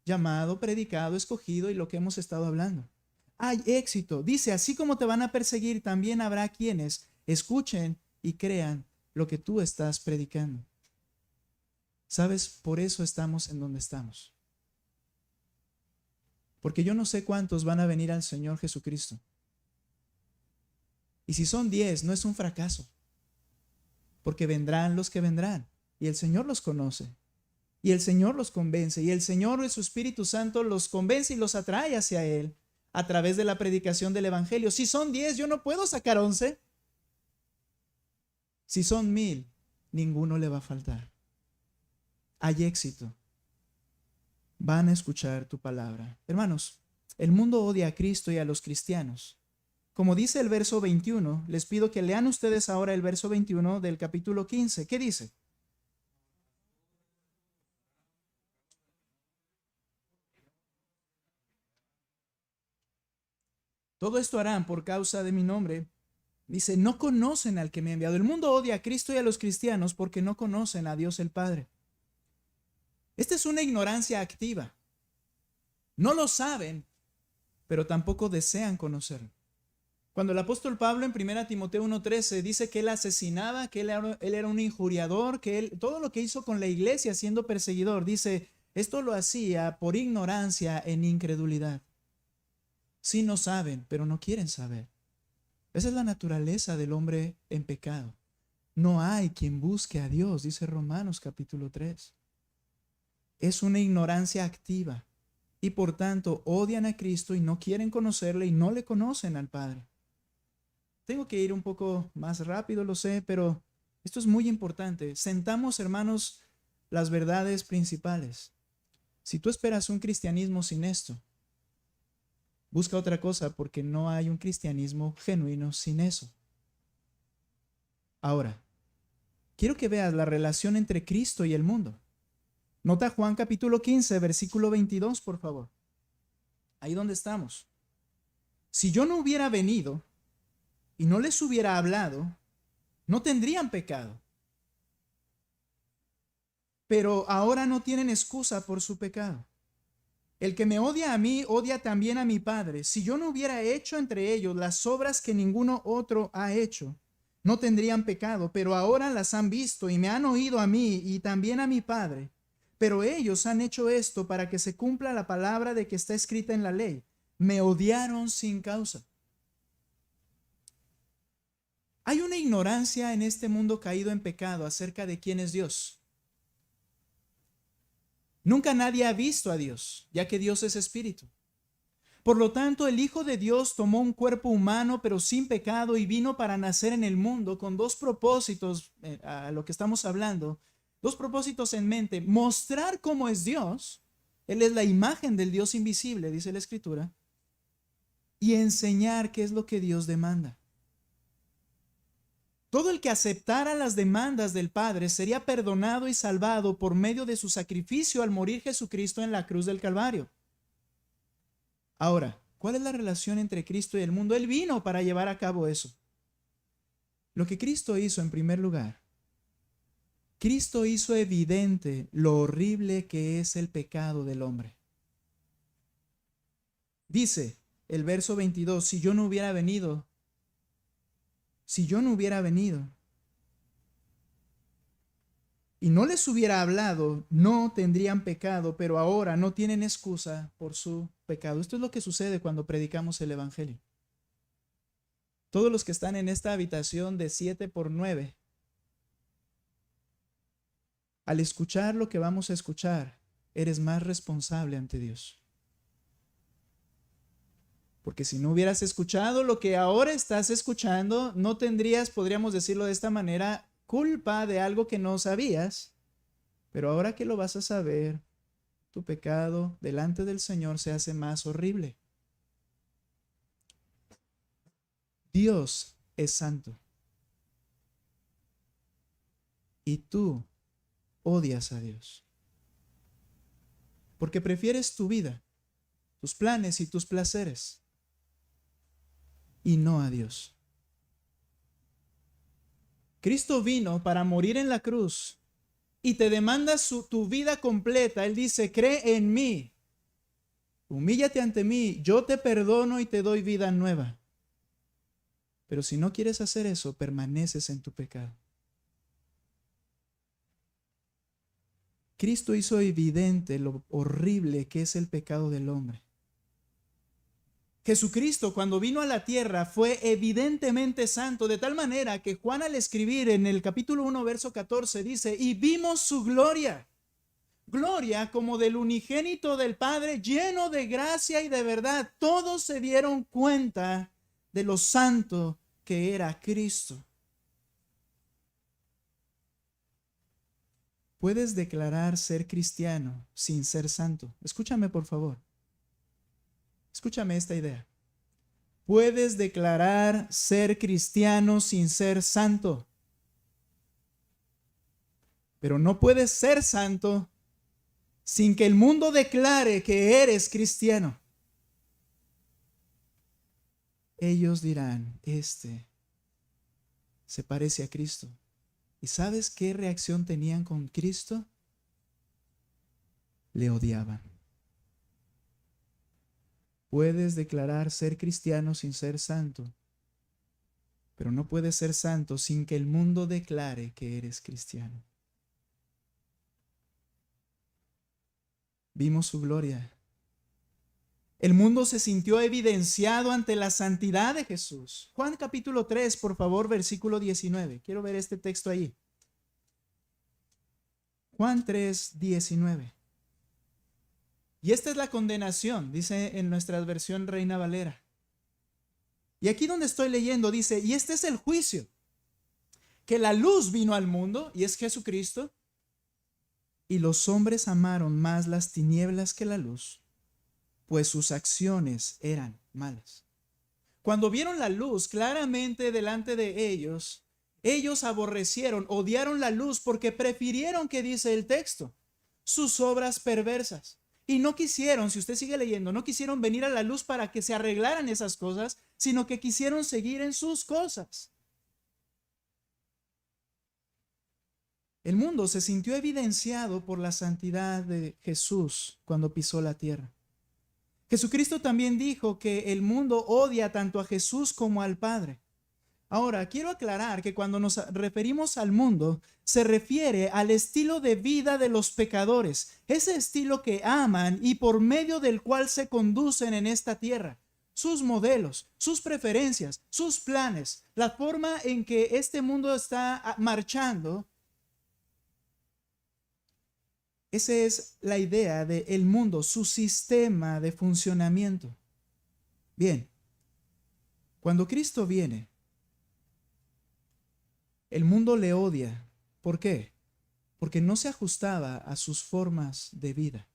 llamado, predicado, escogido y lo que hemos estado hablando. Hay éxito. Dice, así como te van a perseguir, también habrá quienes escuchen y crean lo que tú estás predicando. ¿Sabes? Por eso estamos en donde estamos. Porque yo no sé cuántos van a venir al Señor Jesucristo. Y si son 10, no es un fracaso. Porque vendrán los que vendrán. Y el Señor los conoce. Y el Señor los convence. Y el Señor y su Espíritu Santo los convence y los atrae hacia Él a través de la predicación del Evangelio. Si son 10, yo no puedo sacar 11. Si son 1000, ninguno le va a faltar. Hay éxito. Van a escuchar tu palabra. Hermanos, el mundo odia a Cristo y a los cristianos. Como dice el verso 21, les pido que lean ustedes ahora el verso 21 del capítulo 15. ¿Qué dice? Todo esto harán por causa de mi nombre. Dice, no conocen al que me ha enviado. El mundo odia a Cristo y a los cristianos porque no conocen a Dios el Padre. Esta es una ignorancia activa. No lo saben, pero tampoco desean conocerlo. Cuando el apóstol Pablo en 1 Timoteo 1:13 dice que él asesinaba, que él era un injuriador, que todo lo que hizo con la iglesia siendo perseguidor, dice, esto lo hacía por ignorancia en incredulidad. Sí no saben, pero no quieren saber. Esa es la naturaleza del hombre en pecado. No hay quien busque a Dios, dice Romanos capítulo 3. Es una ignorancia activa y por tanto odian a Cristo y no quieren conocerle y no le conocen al Padre. Tengo que ir un poco más rápido, lo sé, pero esto es muy importante. Sentamos, hermanos, las verdades principales. Si tú esperas un cristianismo sin esto, busca otra cosa porque no hay un cristianismo genuino sin eso. Ahora, quiero que veas la relación entre Cristo y el mundo. Nota Juan capítulo 15, versículo 22, por favor. Ahí donde estamos. Si yo no hubiera venido y no les hubiera hablado, no tendrían pecado. Pero ahora no tienen excusa por su pecado. El que me odia a mí, odia también a mi Padre. Si yo no hubiera hecho entre ellos las obras que ninguno otro ha hecho, no tendrían pecado, pero ahora las han visto y me han oído a mí y también a mi Padre. Pero ellos han hecho esto para que se cumpla la palabra de que está escrita en la ley. Me odiaron sin causa. Hay una ignorancia en este mundo caído en pecado acerca de quién es Dios. Nunca nadie ha visto a Dios, ya que Dios es espíritu. Por lo tanto, el Hijo de Dios tomó un cuerpo humano, pero sin pecado, y vino para nacer en el mundo con dos propósitos, a lo que estamos hablando, dos propósitos en mente: mostrar cómo es Dios, Él es la imagen del Dios invisible, dice la Escritura, y enseñar qué es lo que Dios demanda. Todo el que aceptara las demandas del Padre sería perdonado y salvado por medio de su sacrificio al morir Jesucristo en la cruz del Calvario. Ahora, ¿cuál es la relación entre Cristo y el mundo? Él vino para llevar a cabo eso. Lo que Cristo hizo en primer lugar, Cristo hizo evidente lo horrible que es el pecado del hombre. Dice el verso 22, si yo no hubiera venido y no les hubiera hablado, no tendrían pecado, pero ahora no tienen excusa por su pecado. Esto es lo que sucede cuando predicamos el Evangelio. Todos los que están en esta habitación de 7x9, al escuchar lo que vamos a escuchar, eres más responsable ante Dios. Porque si no hubieras escuchado lo que ahora estás escuchando, no tendrías, podríamos decirlo de esta manera, culpa de algo que no sabías. Pero ahora que lo vas a saber, tu pecado delante del Señor se hace más horrible. Dios es santo. Y tú odias a Dios. Porque prefieres tu vida, tus planes y tus placeres, y no a Dios. Cristo vino para morir en la cruz y te demanda tu vida completa. Él dice, cree en mí, humíllate ante mí, yo te perdono y te doy vida nueva. Pero si no quieres hacer eso, permaneces en tu pecado. Cristo hizo evidente lo horrible que es el pecado del hombre. Jesucristo, cuando vino a la tierra, fue evidentemente santo, de tal manera que Juan, al escribir en el capítulo 1, verso 14, dice, y vimos su gloria, gloria como del unigénito del Padre, lleno de gracia y de verdad. Todos se dieron cuenta de lo santo que era Cristo. Puedes declarar ser cristiano sin ser santo. Escúchame, por favor. Escúchame esta idea. Puedes declarar ser cristiano sin ser santo, pero no puedes ser santo sin que el mundo declare que eres cristiano. Ellos dirán, este se parece a Cristo. ¿Y sabes qué reacción tenían con Cristo? Le odiaban. Puedes declarar ser cristiano sin ser santo, pero no puedes ser santo sin que el mundo declare que eres cristiano. Vimos su gloria. El mundo se sintió evidenciado ante la santidad de Jesús. Juan capítulo 3, por favor, versículo 19. Quiero ver este texto ahí. Juan 3, 19. Y esta es la condenación, dice en nuestra versión Reina Valera. Y aquí donde estoy leyendo dice, y este es el juicio, que la luz vino al mundo, y es Jesucristo, y los hombres amaron más las tinieblas que la luz, pues sus acciones eran malas. Cuando vieron la luz claramente delante de ellos, ellos aborrecieron, odiaron la luz porque prefirieron, que dice el texto, sus obras perversas. Y no quisieron, si usted sigue leyendo, no quisieron venir a la luz para que se arreglaran esas cosas, sino que quisieron seguir en sus cosas. El mundo se sintió evidenciado por la santidad de Jesús cuando pisó la tierra. Jesucristo también dijo que el mundo odia tanto a Jesús como al Padre. Ahora, quiero aclarar que cuando nos referimos al mundo, se refiere al estilo de vida de los pecadores, ese estilo que aman y por medio del cual se conducen en esta tierra. Sus modelos, sus preferencias, sus planes, la forma en que este mundo está marchando. Esa es la idea del mundo, su sistema de funcionamiento. Bien, cuando Cristo viene, el mundo le odia. ¿Por qué? Porque no se ajustaba a sus formas de vida.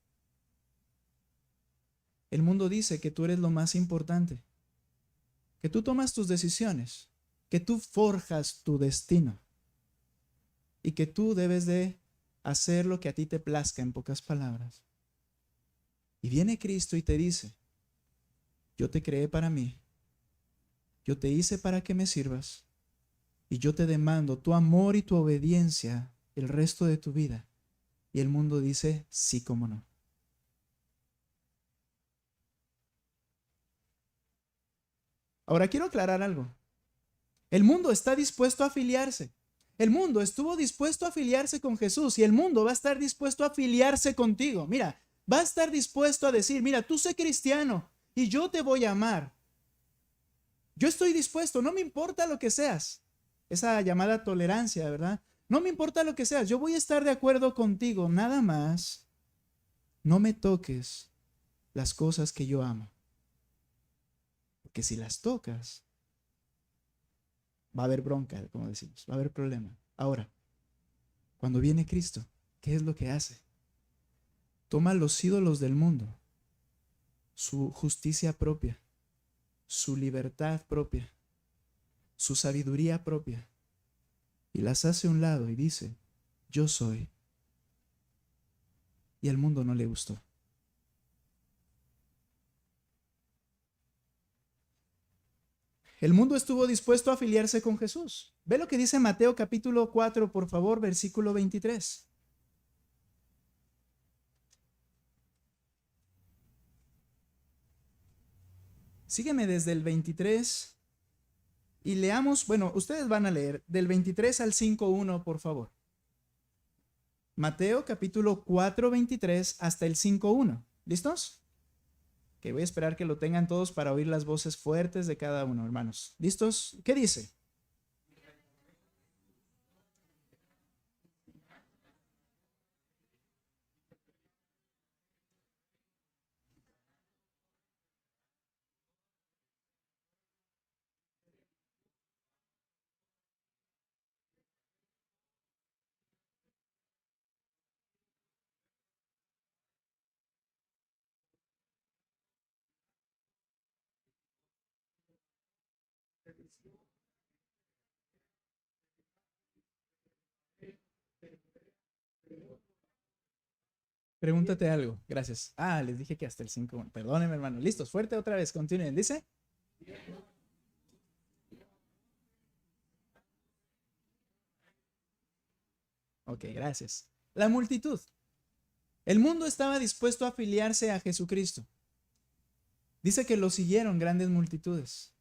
El mundo dice que tú eres lo más importante, que tú tomas tus decisiones, que tú forjas tu destino y que tú debes de hacer lo que a ti te plazca, en pocas palabras. Y viene Cristo y te dice, yo te creé para mí, yo te hice para que me sirvas y yo te demando tu amor y tu obediencia el resto de tu vida. Y el mundo dice, sí, cómo no. Ahora quiero aclarar algo. El mundo está dispuesto a afiliarse. El mundo estuvo dispuesto a afiliarse con Jesús y el mundo va a estar dispuesto a afiliarse contigo. Mira, va a estar dispuesto a decir, mira, tú sé cristiano y yo te voy a amar. Yo estoy dispuesto, no me importa lo que seas. Esa llamada tolerancia, ¿verdad? No me importa lo que seas, yo voy a estar de acuerdo contigo, nada más. No me toques las cosas que yo amo. Porque si las tocas, va a haber bronca, como decimos, va a haber problema. Ahora, cuando viene Cristo, ¿qué es lo que hace? Toma los ídolos del mundo, su justicia propia, su libertad propia, su sabiduría propia, y las hace a un lado y dice, yo soy. Y al mundo no le gustó. El mundo estuvo dispuesto a afiliarse con Jesús. Ve lo que dice Mateo capítulo 4, por favor, versículo 23. Sígueme desde el 23 y leamos, bueno, ustedes van a leer del 23 al 5:1, por favor. Mateo capítulo 4, 23 hasta el 5:1. ¿Listos? Que voy a esperar que lo tengan todos para oír las voces fuertes de cada uno, hermanos. ¿Listos? ¿Qué dice? Pregúntate algo. Gracias. Ah, les dije que hasta el 5:1. Perdónenme, hermano. ¿Listos? Fuerte otra vez. Continúen. Dice. Ok, gracias. La multitud. El mundo estaba dispuesto a afiliarse a Jesucristo. Dice que lo siguieron grandes multitudes.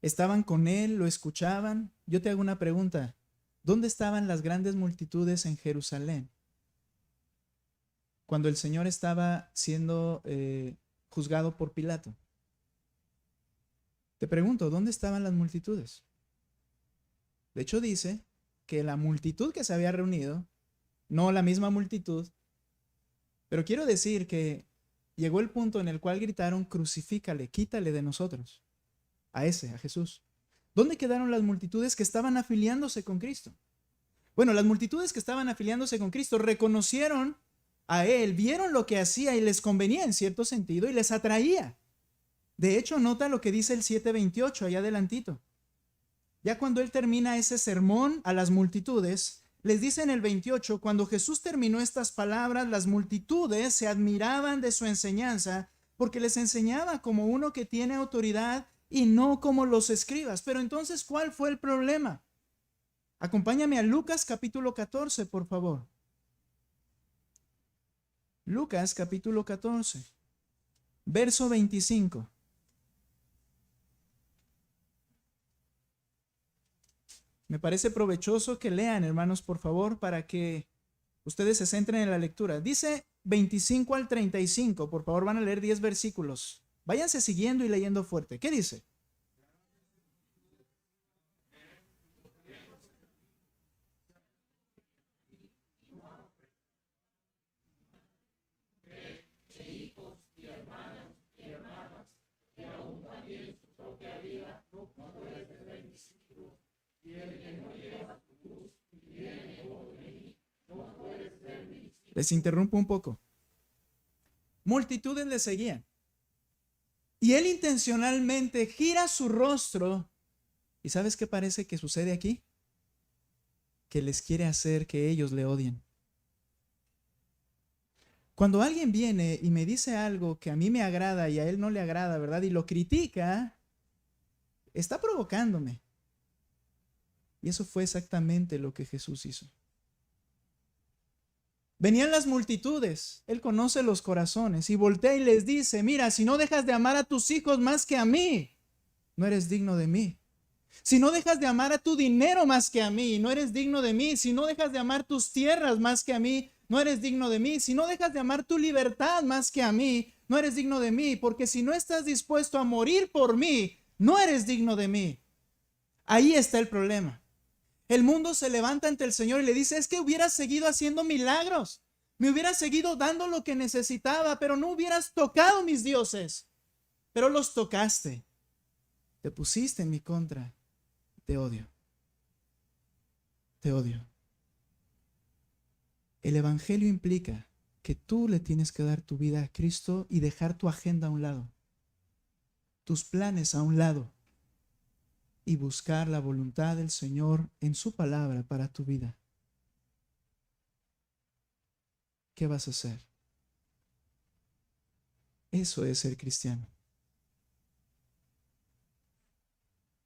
Estaban con él, lo escuchaban. Yo te hago una pregunta. ¿Dónde estaban las grandes multitudes en Jerusalén cuando el Señor estaba siendo juzgado por Pilato? Te pregunto, ¿dónde estaban las multitudes? De hecho dice que la multitud que se había reunido, no la misma multitud, pero quiero decir que llegó el punto en el cual gritaron, crucifícale, quítale de nosotros, a Jesús. ¿Dónde quedaron las multitudes que estaban afiliándose con Cristo? Bueno, las multitudes que estaban afiliándose con Cristo reconocieron a Él, vieron lo que hacía y les convenía en cierto sentido y les atraía. De hecho, nota lo que dice el 7:28, allá adelantito. Ya cuando Él termina ese sermón a las multitudes, les dice en el 28, cuando Jesús terminó estas palabras, las multitudes se admiraban de su enseñanza porque les enseñaba como uno que tiene autoridad y no como los escribas. Pero entonces, ¿cuál fue el problema? Acompáñame a Lucas capítulo 14, por favor. Lucas capítulo 14, verso 25. Me parece provechoso que lean, hermanos, por favor, para que ustedes se centren en la lectura. Dice 25 al 35, por favor, van a leer 10 versículos. Váyanse siguiendo y leyendo fuerte. ¿Qué dice? Les interrumpo un poco. Multitudes le seguían. Y él intencionalmente gira su rostro. ¿Y sabes qué parece que sucede aquí? Que les quiere hacer que ellos le odien. Cuando alguien viene y me dice algo que a mí me agrada y a él no le agrada, ¿verdad? Y lo critica, está provocándome. Y eso fue exactamente lo que Jesús hizo. Venían las multitudes, él conoce los corazones y voltea y les dice, mira, si no dejas de amar a tus hijos más que a mí, no eres digno de mí. Si no dejas de amar a tu dinero más que a mí, no eres digno de mí. Si no dejas de amar tus tierras más que a mí, no eres digno de mí. Si no dejas de amar tu libertad más que a mí, no eres digno de mí. Porque si no estás dispuesto a morir por mí, no eres digno de mí. Ahí está el problema. El mundo se levanta ante el Señor y le dice, es que hubieras seguido haciendo milagros, me hubieras seguido dando lo que necesitaba, pero no hubieras tocado mis dioses. Pero los tocaste, te pusiste en mi contra, te odio. Te odio. El evangelio implica que tú le tienes que dar tu vida a Cristo y dejar tu agenda a un lado, tus planes a un lado, y buscar la voluntad del Señor en su palabra para tu vida. ¿Qué vas a hacer? Eso es ser cristiano.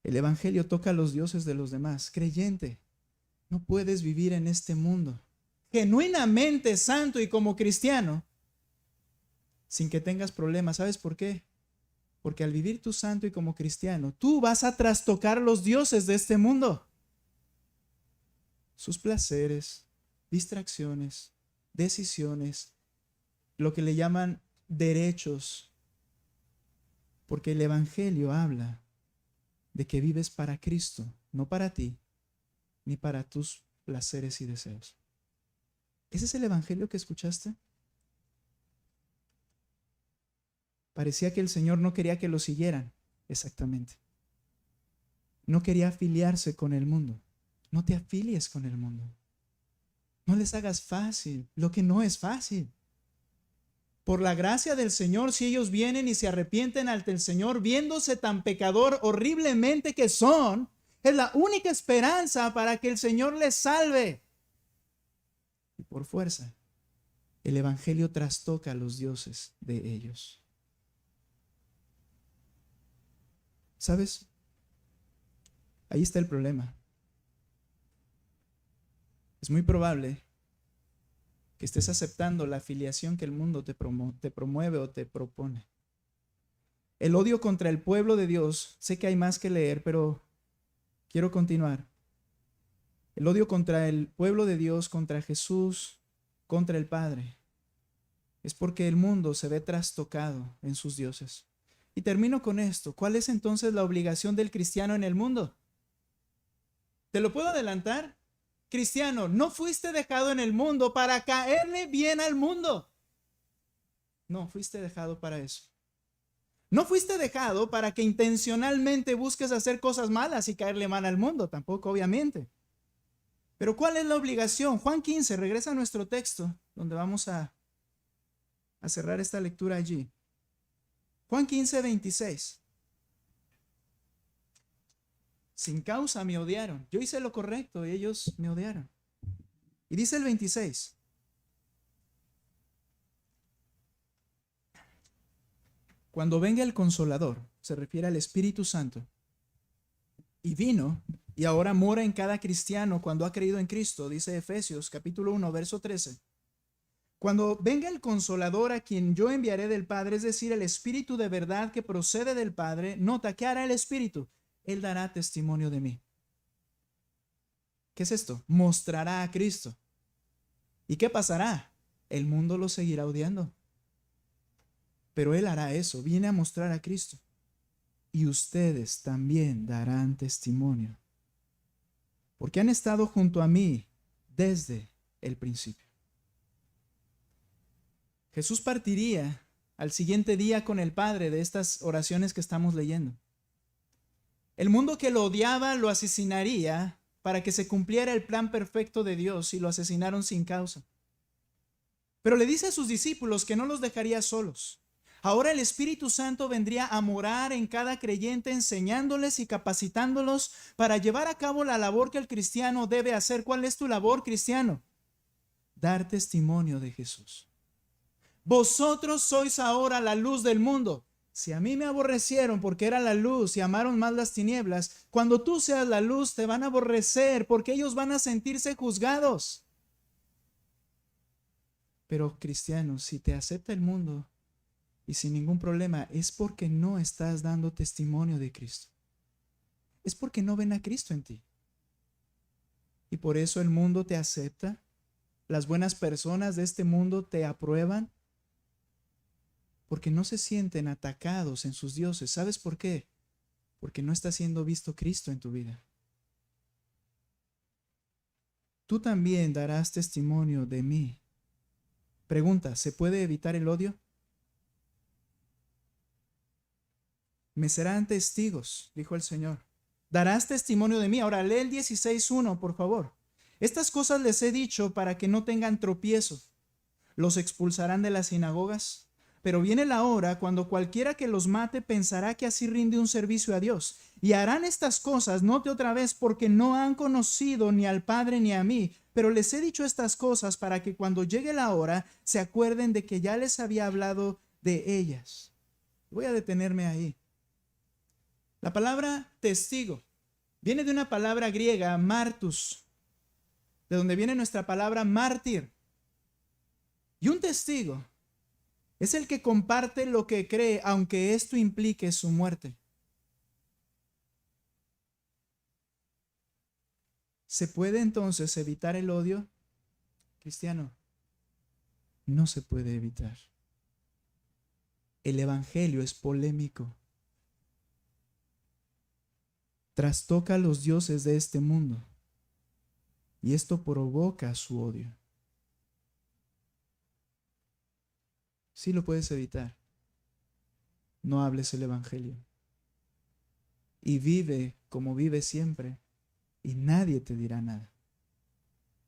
El evangelio toca a los dioses de los demás. Creyente, no puedes vivir en este mundo genuinamente santo y como cristiano sin que tengas problemas. ¿Sabes por qué? Porque al vivir tú santo y como cristiano, tú vas a trastocar los dioses de este mundo. Sus placeres, distracciones, decisiones, lo que le llaman derechos. Porque el evangelio habla de que vives para Cristo, no para ti, ni para tus placeres y deseos. ¿Ese es el evangelio que escuchaste? Parecía que el Señor no quería que lo siguieran. Exactamente. No quería afiliarse con el mundo. No te afilies con el mundo. No les hagas fácil lo que no es fácil. Por la gracia del Señor, si ellos vienen y se arrepienten ante el Señor, viéndose tan pecador horriblemente que son, es la única esperanza para que el Señor les salve. Y por fuerza, el evangelio trastoca a los dioses de ellos. ¿Sabes? Ahí está el problema. Es muy probable que estés aceptando la afiliación que el mundo te promueve o te propone. El odio contra el pueblo de Dios, sé que hay más que leer, pero quiero continuar. El odio contra el pueblo de Dios, contra Jesús, contra el Padre, es porque el mundo se ve trastocado en sus dioses. Y termino con esto. ¿Cuál es entonces la obligación del cristiano en el mundo? ¿Te lo puedo adelantar? Cristiano, no fuiste dejado en el mundo para caerle bien al mundo. No, fuiste dejado para eso. No fuiste dejado para que intencionalmente busques hacer cosas malas y caerle mal al mundo, tampoco, obviamente. Pero ¿cuál es la obligación? Juan 15, regresa a nuestro texto, donde vamos a cerrar esta lectura allí. Juan 15, 26. Sin causa me odiaron. Yo hice lo correcto y ellos me odiaron. Y dice el 26. Cuando venga el Consolador, se refiere al Espíritu Santo, y vino y ahora mora en cada cristiano cuando ha creído en Cristo, dice Efesios capítulo 1, verso 13. Cuando venga el Consolador a quien yo enviaré del Padre, es decir, el Espíritu de verdad que procede del Padre, nota, ¿qué hará el Espíritu? Él dará testimonio de mí. ¿Qué es esto? Mostrará a Cristo. ¿Y qué pasará? El mundo lo seguirá odiando. Pero Él hará eso, viene a mostrar a Cristo. Y ustedes también darán testimonio, porque han estado junto a mí desde el principio. Jesús partiría al siguiente día con el Padre de estas oraciones que estamos leyendo. El mundo que lo odiaba lo asesinaría para que se cumpliera el plan perfecto de Dios, y lo asesinaron sin causa. Pero le dice a sus discípulos que no los dejaría solos. Ahora el Espíritu Santo vendría a morar en cada creyente, enseñándoles y capacitándolos para llevar a cabo la labor que el cristiano debe hacer. ¿Cuál es tu labor, cristiano? Dar testimonio de Jesús. Vosotros sois ahora la luz del mundo. Si a mí me aborrecieron porque era la luz y amaron más las tinieblas, cuando tú seas la luz te van a aborrecer porque ellos van a sentirse juzgados. Pero cristianos, si te acepta el mundo y sin ningún problema, es porque no estás dando testimonio de Cristo. Es porque no ven a Cristo en ti. Y por eso el mundo te acepta. Las buenas personas de este mundo te aprueban. Porque no se sienten atacados en sus dioses. ¿Sabes por qué? Porque no está siendo visto Cristo en tu vida. Tú también darás testimonio de mí. Pregunta, ¿se puede evitar el odio? Me serán testigos, dijo el Señor. Darás testimonio de mí. Ahora lee el 16:1, por favor. Estas cosas les he dicho para que no tengan tropiezo. Los expulsarán de las sinagogas. Pero viene la hora cuando cualquiera que los mate pensará que así rinde un servicio a Dios. Y harán estas cosas, note otra vez, porque no han conocido ni al Padre ni a mí. Pero les he dicho estas cosas para que cuando llegue la hora se acuerden de que ya les había hablado de ellas. Voy a detenerme ahí. La palabra testigo viene de una palabra griega, martus, de donde viene nuestra palabra mártir. Y un testigo es el que comparte lo que cree, aunque esto implique su muerte. ¿Se puede entonces evitar el odio? Cristiano, no se puede evitar. El evangelio es polémico. Trastoca a los dioses de este mundo y esto provoca su odio. Sí lo puedes evitar. No hables el evangelio. Y vive como vive siempre y nadie te dirá nada.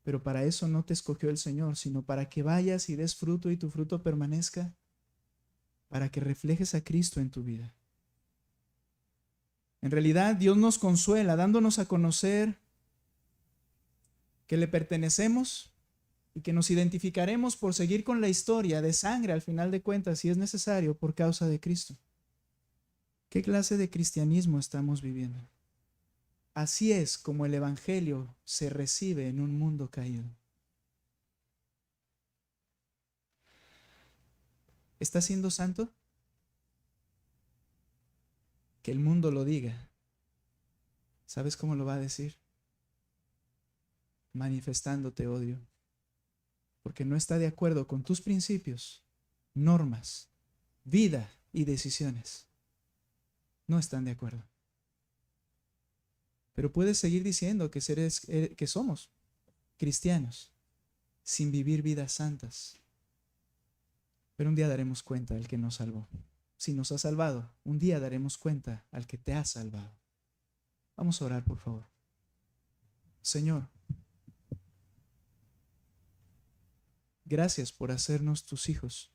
Pero para eso no te escogió el Señor, sino para que vayas y des fruto y tu fruto permanezca, para que reflejes a Cristo en tu vida. En realidad, Dios nos consuela dándonos a conocer que le pertenecemos y que nos identificaremos por seguir con la historia de sangre al final de cuentas, si es necesario, por causa de Cristo. ¿Qué clase de cristianismo estamos viviendo? Así es como el evangelio se recibe en un mundo caído. ¿Estás siendo santo? Que el mundo lo diga. ¿Sabes cómo lo va a decir? Manifestándote odio. Porque no está de acuerdo con tus principios, normas, vida y decisiones. No están de acuerdo. Pero puedes seguir diciendo que somos cristianos sin vivir vidas santas. Pero un día daremos cuenta al que nos salvó. Si nos ha salvado, un día daremos cuenta al que te ha salvado. Vamos a orar, por favor. Señor, gracias por hacernos tus hijos.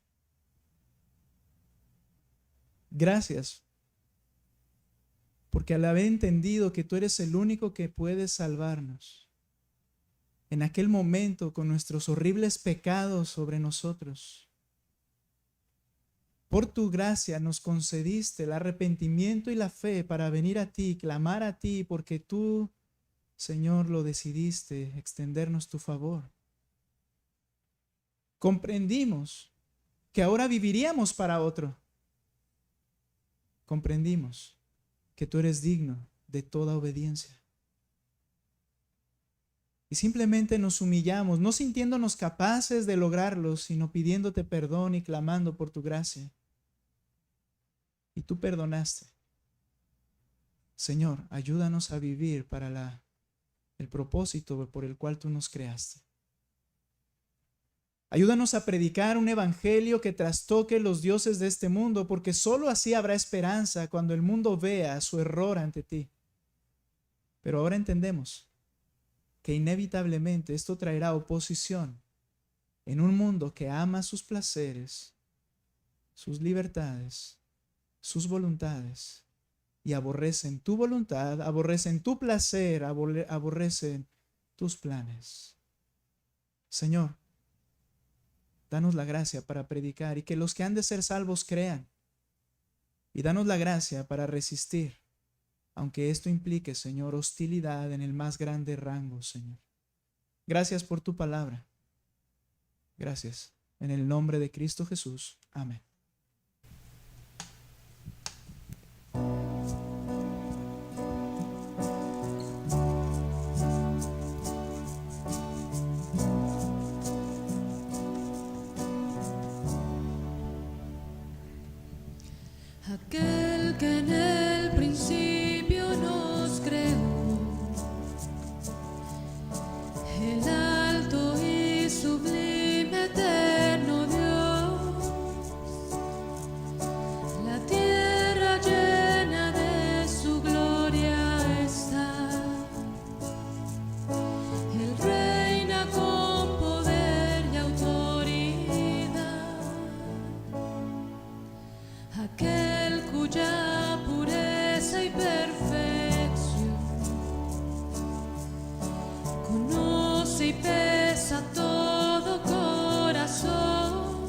Gracias porque al haber entendido que tú eres el único que puede salvarnos, en aquel momento con nuestros horribles pecados sobre nosotros, por tu gracia nos concediste el arrepentimiento y la fe para venir a ti, clamar a ti, porque tú, Señor, lo decidiste, extendernos tu favor. Comprendimos que ahora viviríamos para otro. Comprendimos que tú eres digno de toda obediencia. Y simplemente nos humillamos, no sintiéndonos capaces de lograrlo, sino pidiéndote perdón y clamando por tu gracia. Y tú perdonaste. Señor, ayúdanos a vivir para el propósito por el cual tú nos creaste. Ayúdanos a predicar un evangelio que trastoque los dioses de este mundo, porque sólo así habrá esperanza cuando el mundo vea su error ante ti. Pero ahora entendemos que inevitablemente esto traerá oposición en un mundo que ama sus placeres, sus libertades, sus voluntades, y aborrecen tu voluntad, aborrecen tu placer, aborrecen tus planes. Señor, danos la gracia para predicar y que los que han de ser salvos crean. Y danos la gracia para resistir, aunque esto implique, Señor, hostilidad en el más grande rango, Señor. Gracias por tu palabra. Gracias. En el nombre de Cristo Jesús. Amén. Aquel que en el principio nos creó, el alto y sublime eterno Dios, la tierra llena de su gloria está, Él reina con poder y autoridad. Aquel cuya pureza y perfección conoce y pesa todo corazón,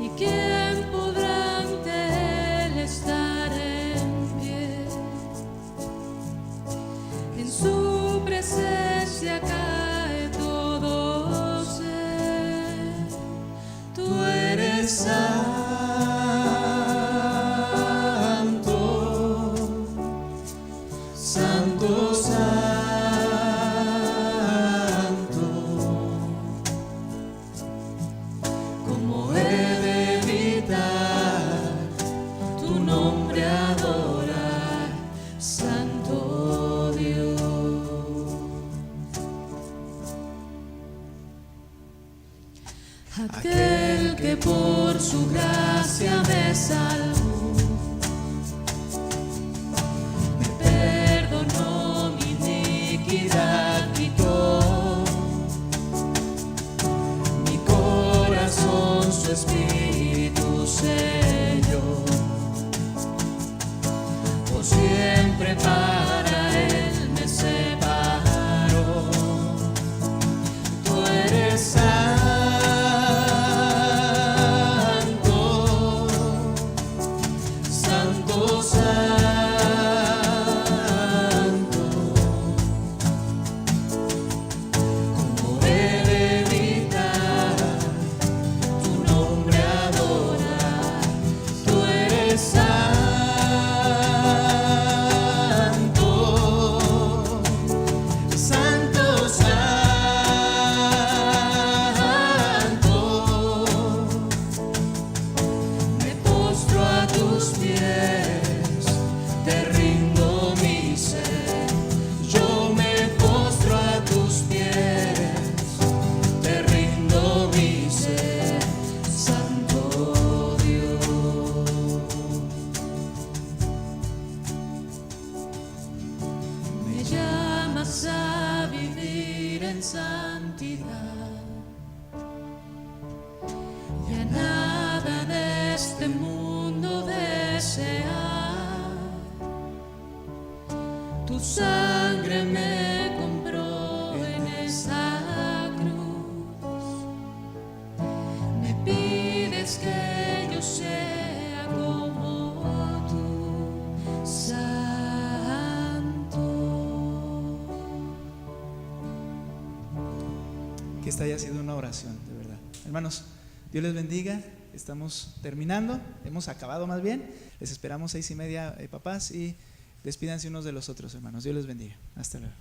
y quién podrá ante él estar en pie. En su presencia cae todo ser. Tú eres santo, Santo, Santo, ¿cómo he de evitar tu nombre adorar, Santo Dios? aquel que por su gracia me salvó, me perdonó mi iniquidad, quitó Mi corazón su espíritu selló, por siempre para él me separó. Tú eres santo, Santo, Santo, ¿cómo he de evitar tu nombre adorar? Tú eres santo, Santo, Santo, me postro a tus pies, te rindo mi ser. Yo me postro a tus pies, te rindo mi ser, Santo Dios. me llamas a vivir en santidad, y a nada de este mundo desear. Tu sangre me compró en esa cruz, me pides que yo sea como tú, santo. Que esta haya sido una oración, de verdad. Hermanos, Dios les bendiga. Estamos terminando, hemos acabado más bien. Les esperamos 6:30, papás, y despídanse unos de los otros, hermanos. Dios les bendiga. Hasta luego.